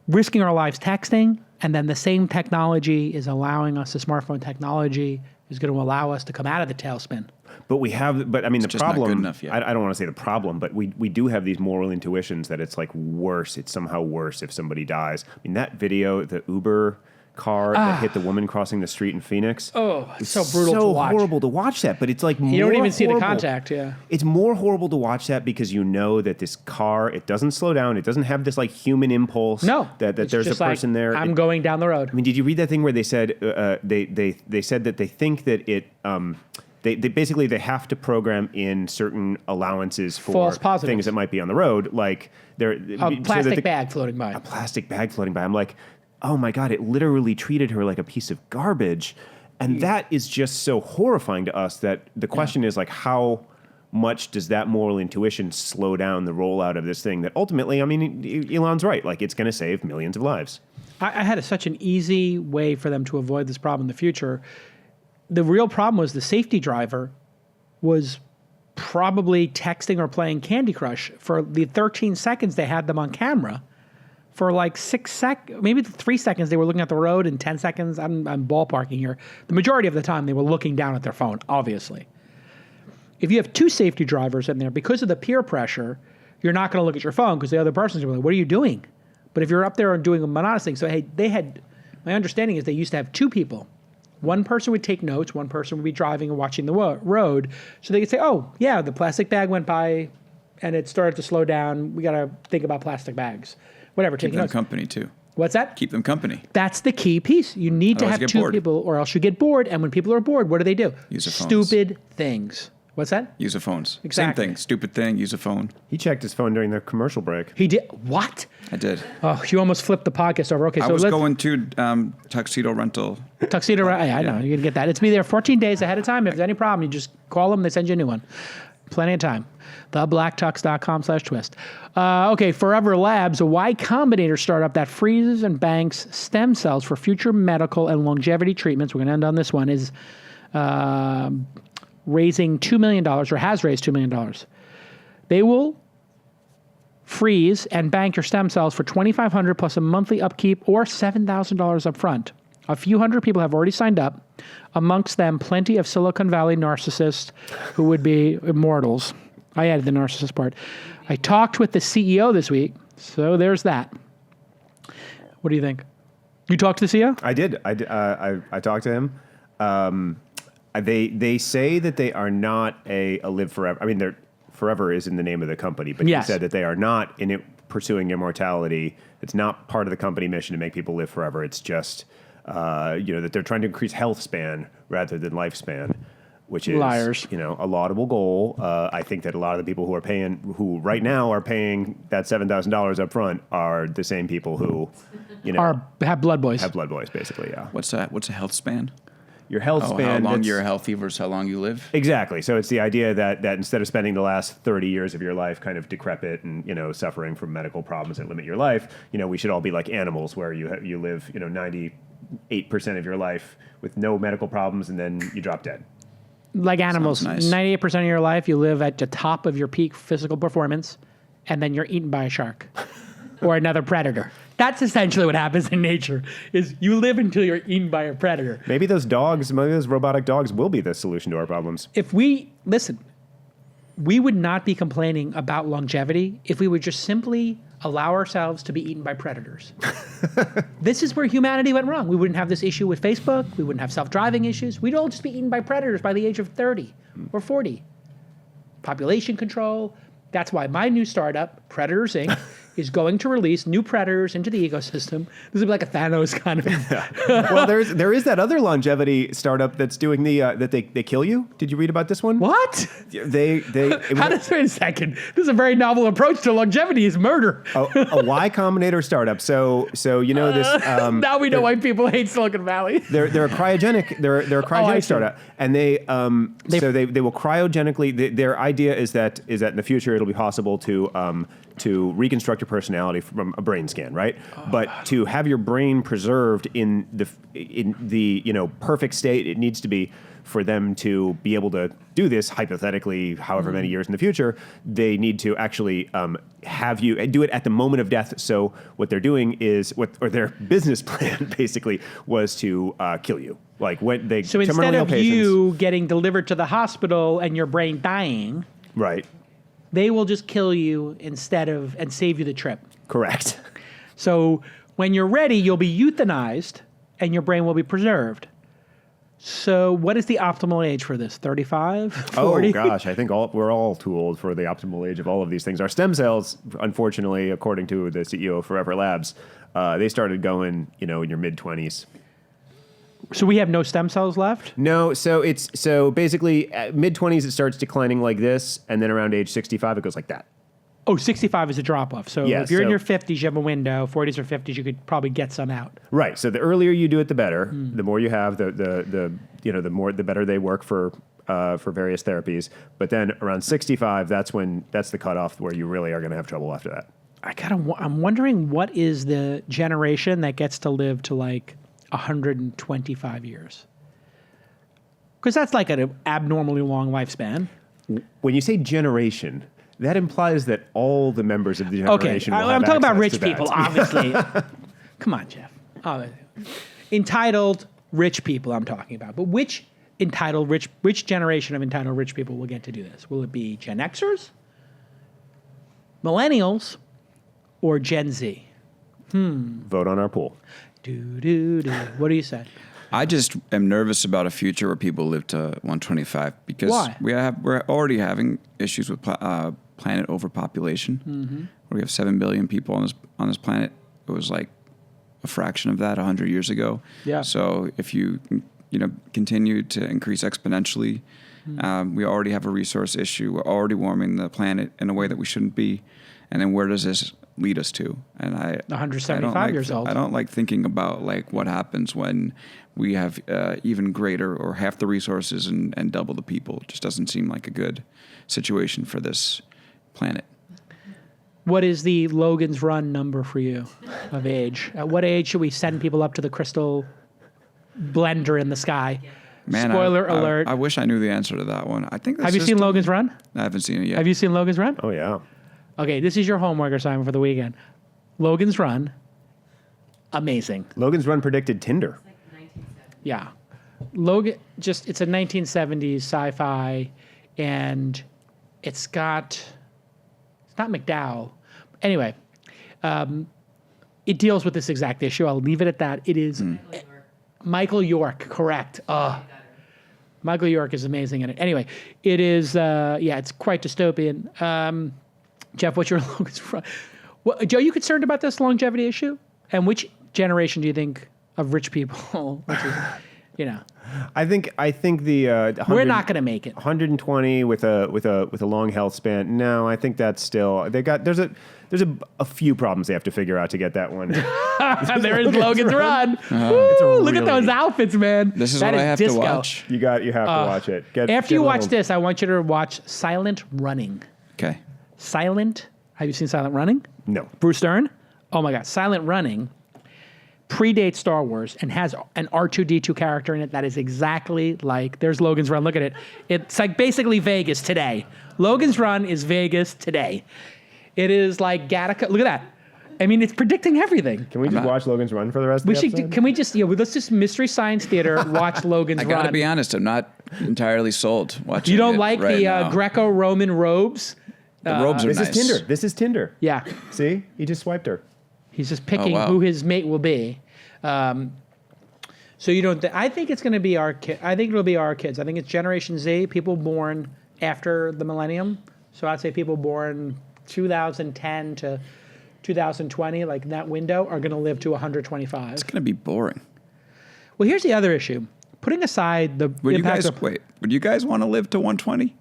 risking our lives texting, and then the same technology is allowing us, the smartphone technology is going to allow us to come out of the tailspin. But I mean, the just problem, not good enough yet. I don't want to say the problem, but we do have these moral intuitions that it's like worse. It's somehow worse if somebody dies. I mean, that video, the Uber car that hit the woman crossing the street in Phoenix. Oh, it's so brutal to watch. So horrible to watch that, but it's like more You don't even see the horrible. contact, yeah. It's more horrible to watch that because you know that this car, it doesn't slow down. It doesn't have this like human impulse. No. That it's there's a just person like, there. I'm going down the road. I mean, did you read that thing where they said they said that they think that it they basically they have to program in certain allowances for False positives. things that might be on the road, like A plastic bag floating by. A plastic bag floating by. I'm like, oh my God, it literally treated her like a piece of garbage. And that is just so horrifying to us that the question is like, how much does that moral intuition slow down the rollout of this thing that ultimately, I mean, Elon's right. Like, it's going to save millions of lives. I had such an easy way for them to avoid this problem in the future. The real problem was the safety driver was probably texting or playing Candy Crush for the 13 seconds they had them on camera. For like 6 seconds, maybe 3 seconds, they were looking at the road, and 10 seconds, I'm ballparking here. The majority of the time, they were looking down at their phone, obviously. If you have two safety drivers in there, because of the peer pressure, you're not going to look at your phone because the other person's going to be like, what are you doing? But if you're up there and doing a monotonous thing, so hey, my understanding is they used to have two people. One person would take notes, one person would be driving and watching the road, so they could say, oh, yeah, the plastic bag went by and it started to slow down. We got to think about plastic bags. Whatever, Keep them company, too. What's that? Keep them company. That's the key piece. You need to have two people, or else you get bored. And when people are bored, what do? Use their phones. Stupid things. What's that? Use their phones. Exactly. Same thing. Stupid thing. Use a phone. He checked his phone during the commercial break. He did. What? I did. Oh, you almost flipped the podcast over. Okay, so I was going to tuxedo rental. Tuxedo rental. I know. You're going to get that. It's be there 14 days ahead of time. If there's any problem, you just call them. They send you a new one. Plenty of time. TheBlackTux.com/twist. Okay, Forever Labs, a Y Combinator startup that freezes and banks stem cells for future medical and longevity treatments. We're going to end on this one. Is raising $2 million, or has raised $2 million. They will freeze and bank your stem cells for $2,500 plus a monthly upkeep or $7,000 up front. A few hundred people have already signed up. Amongst them, plenty of Silicon Valley narcissists who would be immortals. I added the narcissist part. I talked with the CEO this week, so there's that. What do you think? You talked to the CEO? I did. I talked to him. They say that they are not a live forever. I mean, they're forever is in the name of the company, but Yes. he said that they are not in it pursuing immortality. It's not part of the company mission to make people live forever. It's just that they're trying to increase health span rather than lifespan, which is Liars. A laudable goal. I think that a lot of the people who right now are paying that $7,000 up front are the same people who Have blood boys. have blood boys, basically. Yeah, What's that? What's a health span? your health How span. long that's- you're healthy versus how long you live? Exactly. So it's the idea that instead of spending the last 30 years of your life kind of decrepit and suffering from medical problems that limit your life, we should all be like animals where you live 98% of your life with no medical problems and then you drop dead. Like animals, Sounds nice. 98% of your life, you live at the top of your peak physical performance, and then you're eaten by a shark or another predator. That's essentially what happens in nature, is you live until you're eaten by a predator. Maybe those robotic dogs will be the solution to our problems. If we would not be complaining about longevity if we would just simply allow ourselves to be eaten by predators. This is where humanity went wrong. We wouldn't have this issue with Facebook. We wouldn't have self-driving issues. We'd all just be eaten by predators by the age of 30 or 40. Population control. That's why my new startup, Predators Inc., is going to release new predators into the ecosystem. This will be like a Thanos kind of. Well, there is that other longevity startup that's doing the that they kill you. Did you read about this one? What? Wait Wait a second. This is a very novel approach to longevity. Is murder. a Y Combinator startup. So this. Now we know why people hate Silicon Valley. They're a cryogenic. They're a I cryogenic see. startup, and they will cryogenically. Their idea is that in the future it'll be possible to reconstruct your personality from a brain scan, right? But to have your brain preserved in the perfect state it needs to be for them to be able to do this hypothetically, however many years in the future, they need to actually have you do it at the moment of death. So what they're doing is their business plan basically was to kill you. Like when they So instead terminally ill of patients, you getting delivered to the hospital and your brain dying, right? they will just kill you and save you the trip. Correct. So when you're ready, you'll be euthanized and your brain will be preserved. So what is the optimal age for this? 35? 40? Oh gosh, I think we're all too old for the optimal age of all of these things. Our stem cells, unfortunately, according to the CEO of Forever Labs, they started going, in your mid-20s. So we have no stem cells left? No, so basically mid-20s it starts declining like this, and then around age 65 it goes like that. Oh, 65 is a drop-off. So Yeah, if you're in so- your 50s, you have a window. 40s or 50s, you could probably get some out. Right. So the earlier you do it, the better. The more you have, the better they work for various therapies. But then around 65, that's the cutoff where you really are going to have trouble after that. I'm wondering what is the generation that gets to live to like 125 years? Because that's like an abnormally long lifespan. When you say generation, that implies that all the members of the generation will have I'm talking about access rich to that. people, obviously. Come on, Jeff. Entitled rich people I'm talking about. But which generation of entitled rich people will get to do this? Will it be Gen Xers, millennials, or Gen Z? Vote on our poll. What do you say? I just am nervous about a future where people live to 125 because Why? we're already having issues with planet overpopulation. Mm-hmm. We have 7 billion people on this planet. It was like a fraction of that 100 years ago. Yeah. So if you continue to increase exponentially, we already have a resource issue. We're already warming the planet in a way that we shouldn't be. And then where does this lead us to? And 175 years old. I don't like thinking about like what happens when we have even greater or half the resources and double the people. It just doesn't seem like a good situation for this planet. What is the Logan's Run number for you of age? At what age should we send people up to the crystal blender in the sky? Man, Spoiler alert. I wish I knew the answer to that one. I think. Have you seen Logan's Run? I haven't seen it yet. Have you seen Logan's Run? Oh yeah. Okay, this is your homework assignment for the weekend. Logan's Run, amazing. Logan's Run predicted Tinder. Yeah. Logan, it's a 1970s sci-fi, and it's not McDowell. Anyway, it deals with this exact issue. I'll leave it at that. It is Michael York, correct. Michael York is amazing in it. Anyway, it is, it's quite dystopian. Jeff, what's your Logan's Run? Well, Joe, you concerned about this longevity issue? And which generation do you think of rich people, which is, I think the we're not going to make it. 120 with a long health span. No, I think that's still there's a few problems they have to figure out to get that one. There is Logan's Run. Look at those outfits, man. This is what I have to watch. You have to watch it. After you watch this, I want you to watch Silent Running. Okay. Silent. Have you seen Silent Running? No. Bruce Dern? Oh my God. Silent Running predates Star Wars and has an R2-D2 character in it that is exactly like, there's Logan's Run. Look at it. It's like basically Vegas today. Logan's Run is Vegas today. It is like Gattaca. Look at that. I mean, it's predicting everything. Can we just watch Logan's Run for the rest of the episode? Can we just, let's just Mystery Science Theater watch Logan's Run. I gotta be honest, I'm not entirely sold watching You don't it like right the now. Greco-Roman robes? The robes are This nice. is Tinder. This is Tinder. Yeah. See? He just swiped her. He's just picking wow. who his mate will be. So you don't. I think it's going to be our kid. I think it'll be our kids. I think it's Generation Z, people born after the millennium. So I'd say people born 2010 to 2020, like in that window, are going to live to 125. It's going to be boring. Well, here's the other issue. Putting aside the impact of, would you guys want to live to 120?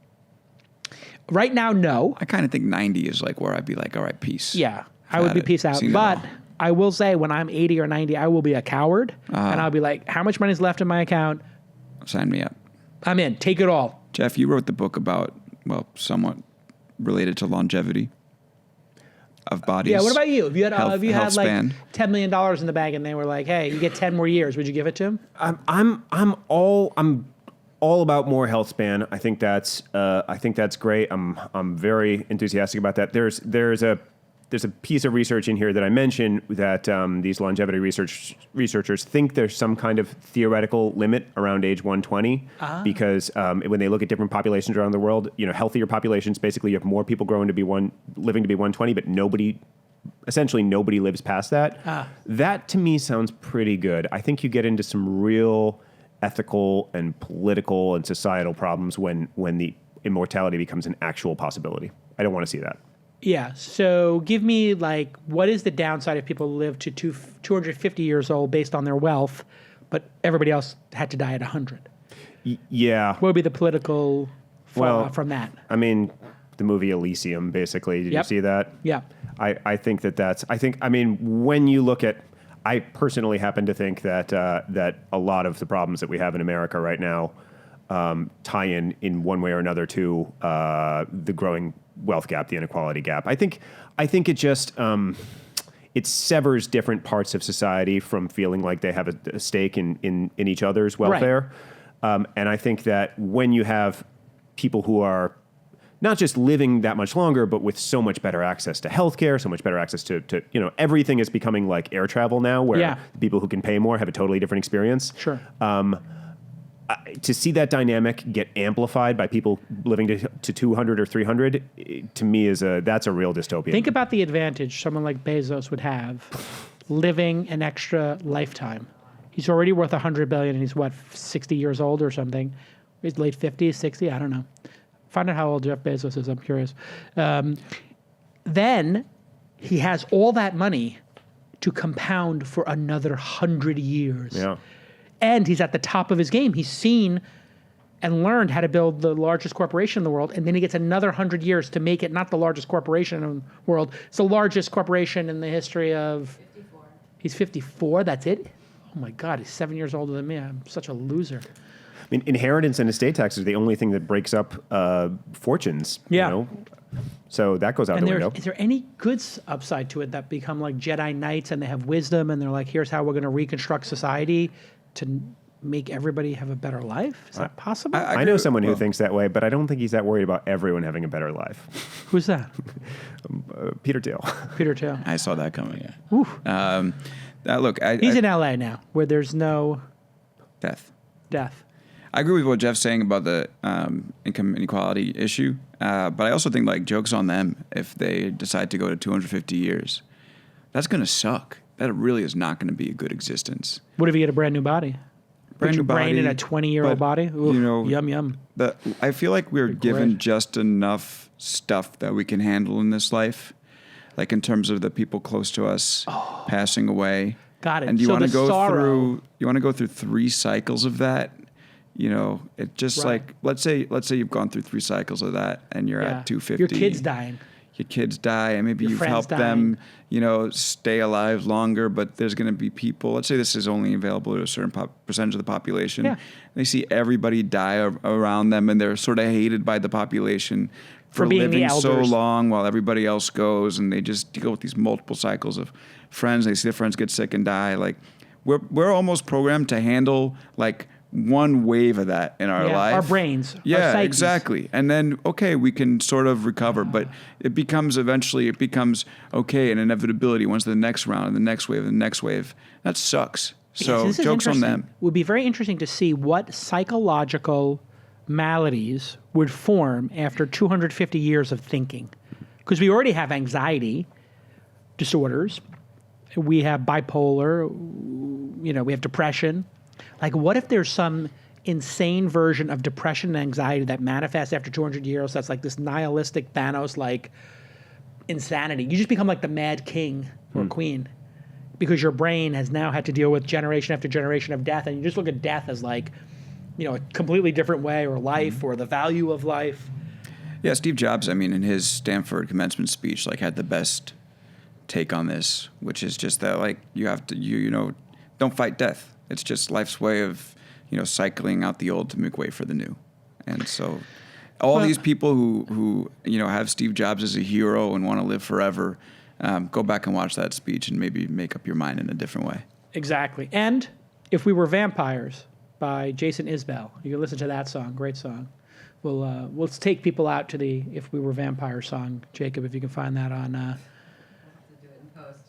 Right now, no. I kind of think 90 is like where I'd be like, all right, peace. Yeah, I would be peace out. Seen it But all. I will say when I'm 80 or 90, I will be a coward. And I'll be like, how much money is left in my account? Sign me up. I'm in. Take it all. Jeff, you wrote the book about, somewhat related to longevity of bodies. Yeah, what about you? If you had, Health like span. $10 million in the bank and they were like, hey, you get 10 more years, would you give it to him? I'm all about more health span. I think that's great. I'm very enthusiastic about that. There's a piece of research in here that I mentioned that these longevity researchers think there's some kind of theoretical limit around age 120 because when they look at different populations around the world, healthier populations, basically you have more people living to be 120, but essentially nobody lives past that. That to me sounds pretty good. I think you get into some real ethical and political and societal problems when the immortality becomes an actual possibility. I don't want to see that. Yeah. So give me what is the downside if people live to 250 years old based on their wealth, but everybody else had to die at 100? Yeah. What would be the political fallout from that? I mean, the movie Elysium, basically. Did you see that? Yeah. I think when you look at, I personally happen to think that that a lot of the problems that we have in America right now tie in one way or another to the growing wealth gap, the inequality gap. I think it just it severs different parts of society from feeling like they have a stake in each other's welfare. Right. And I think that when you have people who are not just living that much longer, but with so much better access to healthcare, so much better access to everything is becoming like air travel now, where people who can pay more have a totally different experience. Sure. To see that dynamic get amplified by people living to 200 or 300, to me that's a real dystopian. Think about the advantage someone like Bezos would have living an extra lifetime. He's already worth $100 billion, and he's 60 years old or something. He's late 50s, 60, I don't know. Find out how old Jeff Bezos is. I'm curious. Then he has all that money to compound for another 100 years. Yeah. And he's at the top of his game. He's seen and learned how to build the largest corporation in the world. And then he gets another 100 years to make it not the largest corporation in the world. It's the largest corporation in the history of... 54. He's 54? That's it? Oh, my God. He's 7 years older than me. I'm such a loser. I mean, inheritance and estate tax is the only thing that breaks up fortunes. Yeah. So that goes out the window. Is there any good upside to it that become like Jedi Knights and they have wisdom and they're like, here's how we're going to reconstruct society to make everybody have a better life? Is that possible? I know someone who thinks that way, but I don't think he's that worried about everyone having a better life. Who's that? Peter Thiel. Peter Thiel. I saw that coming. Yeah. Look, he's in LA now, where there's no Death. I agree with what Jeff's saying about the income inequality issue, but I also think like joke's on them if they decide to go to 250 years. That's going to suck. That really is not going to be a good existence. What if you get a brand new body? Put your brain in a 20-year-old body? Ooh, yum, yum. I feel like we're given just enough stuff that we can handle in this life, like in terms of the people close to us passing away. Got it. And do you So want to the go sorrow- through? You want to go through 3 cycles of that? You know, it just Right. like let's say you've gone through 3 cycles of that, and you're at 250. Your kid's dying. Your kids die, and maybe Your you've friend's helped dying. them, stay alive longer. But there's going to be people. Let's say this is only available to a certain percentage of the population. Yeah. They see everybody die around them, and they're sort of hated by the population for being the living so elders. long while everybody else goes, and they just deal with these multiple cycles of friends. They see their friends get sick and die. Like we're almost programmed to handle like one wave of that in our life. Our brains. Our Yeah, psyches. exactly. And then, okay, we can sort of recover, but it becomes okay, an inevitability once the next round and the next wave and the next wave. That sucks. So This is joke's on interesting. them. It would be very interesting to see what psychological maladies would form after 250 years of thinking. Because we already have anxiety disorders. We have bipolar. We have depression. Like, what if there's some insane version of depression and anxiety that manifests after 200 years? That's like this nihilistic Thanos-like insanity. You just become like the mad king or queen because your brain has now had to deal with generation after generation of death. And you just look at death as like, a completely different way, or life, or the value of life. Yeah, Steve Jobs, in his Stanford commencement speech, had the best take on this, which is just that, you have to, don't fight death. It's just life's way of, cycling out the old to make way for the new. And so all these people who have Steve Jobs as a hero and want to live forever, go back and watch that speech and maybe make up your mind in a different way. Exactly. And If We Were Vampires by Jason Isbell. You can listen to that song. Great song. We'll take people out to the If We Were Vampires song, Jacob, if you can find that on...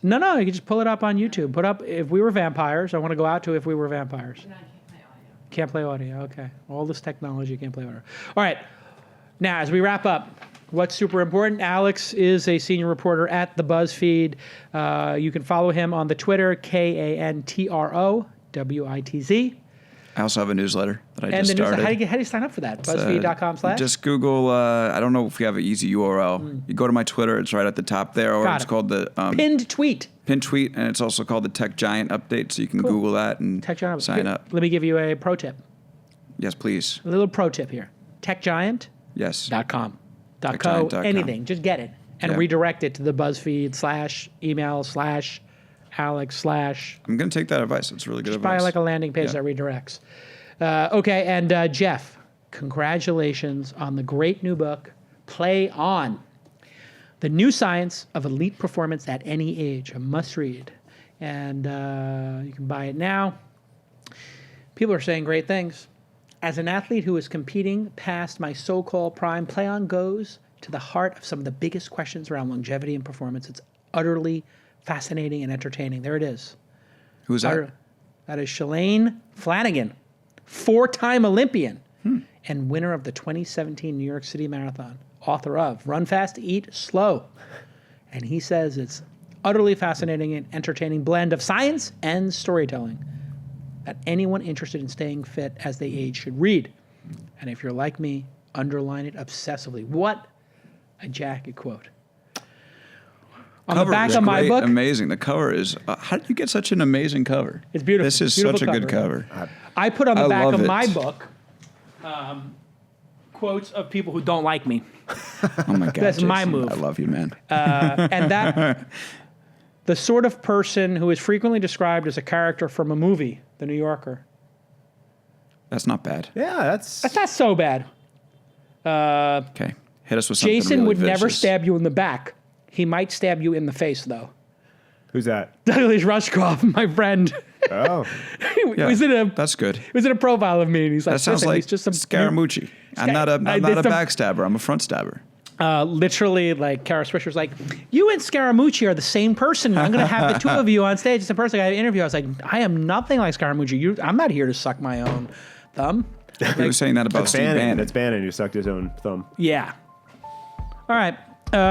No, you can just pull it up on YouTube. Put up If We Were Vampires. I want to go out to If We Were Vampires. No, I can't play audio. Can't play audio, okay. All this technology, can't play audio. All right. Now, as we wrap up, what's super important? Alex is a senior reporter at the BuzzFeed. You can follow him on the Twitter, Kantrowitz. I also have a newsletter that I And just started. How do you sign up for that? BuzzFeed.com/? Just Google, I don't know if we have an easy URL. You go to my Twitter, it's right at the top there, or it's called the... Pinned tweet. Pinned tweet, and it's also called the Tech Giant Update, so you can Google that and sign up. Let me give you a pro tip. Yes, please. A little pro tip here. TechGiant.com. Yes. .co, TechGiant.com. anything. Just get it and redirect it to the BuzzFeed /email /Alex / I'm going to take that advice. It's really good just advice. buy like a landing page that redirects. Okay, and Jeff, congratulations on the great new book, Play On. The New Science of Elite Performance at Any Age, a must-read. And you can buy it now. People are saying great things. As an athlete who is competing past my so-called prime, Play On goes to the heart of some of the biggest questions around longevity and performance. It's utterly fascinating and entertaining. There it is. Who's that? That is Shalane Flanagan, 4-time Olympian and winner of the 2017 New York City Marathon, author of Run Fast, Eat Slow. And he says it's utterly fascinating and entertaining blend of science and storytelling that anyone interested in staying fit as they age should read. And if you're like me, underline it obsessively. What a jacket quote. On the back of my book. Amazing. The cover is, how did you get such an amazing cover? It's beautiful. This is Beautiful such a good cover. I put on the back love of it. my book quotes of people who don't like me. Oh my God. That's my Jason, move. I love you, man. And that, the sort of person who is frequently described as a character from a movie, The New Yorker. That's not bad. Yeah, That's not so bad. Okay. Hit us with something Jason really would never vicious. stab you in the back. He might stab you in the face, though. who's that? Douglas Rushkoff, my friend. Oh, Yeah, was in that's good. a profile of me, and he's like, That sounds "Listen, like he's just some Scaramucci. I'm not a backstabber. I'm a front stabber. Literally, like Kara Swisher's like, you and Scaramucci are the same person. I'm going to have the two of you on stage. It's the person I interview. I was like, I am nothing like Scaramucci. I'm not here to suck my own thumb. He was saying that about Steve Bannon. That's Bannon who sucked his own thumb. Yeah. All right.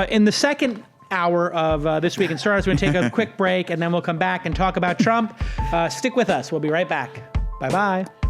In the second hour of This Week in Startups, we're going to take a quick break, and then we'll come back and talk about Trump. Stick with us. We'll be right back. Bye-bye.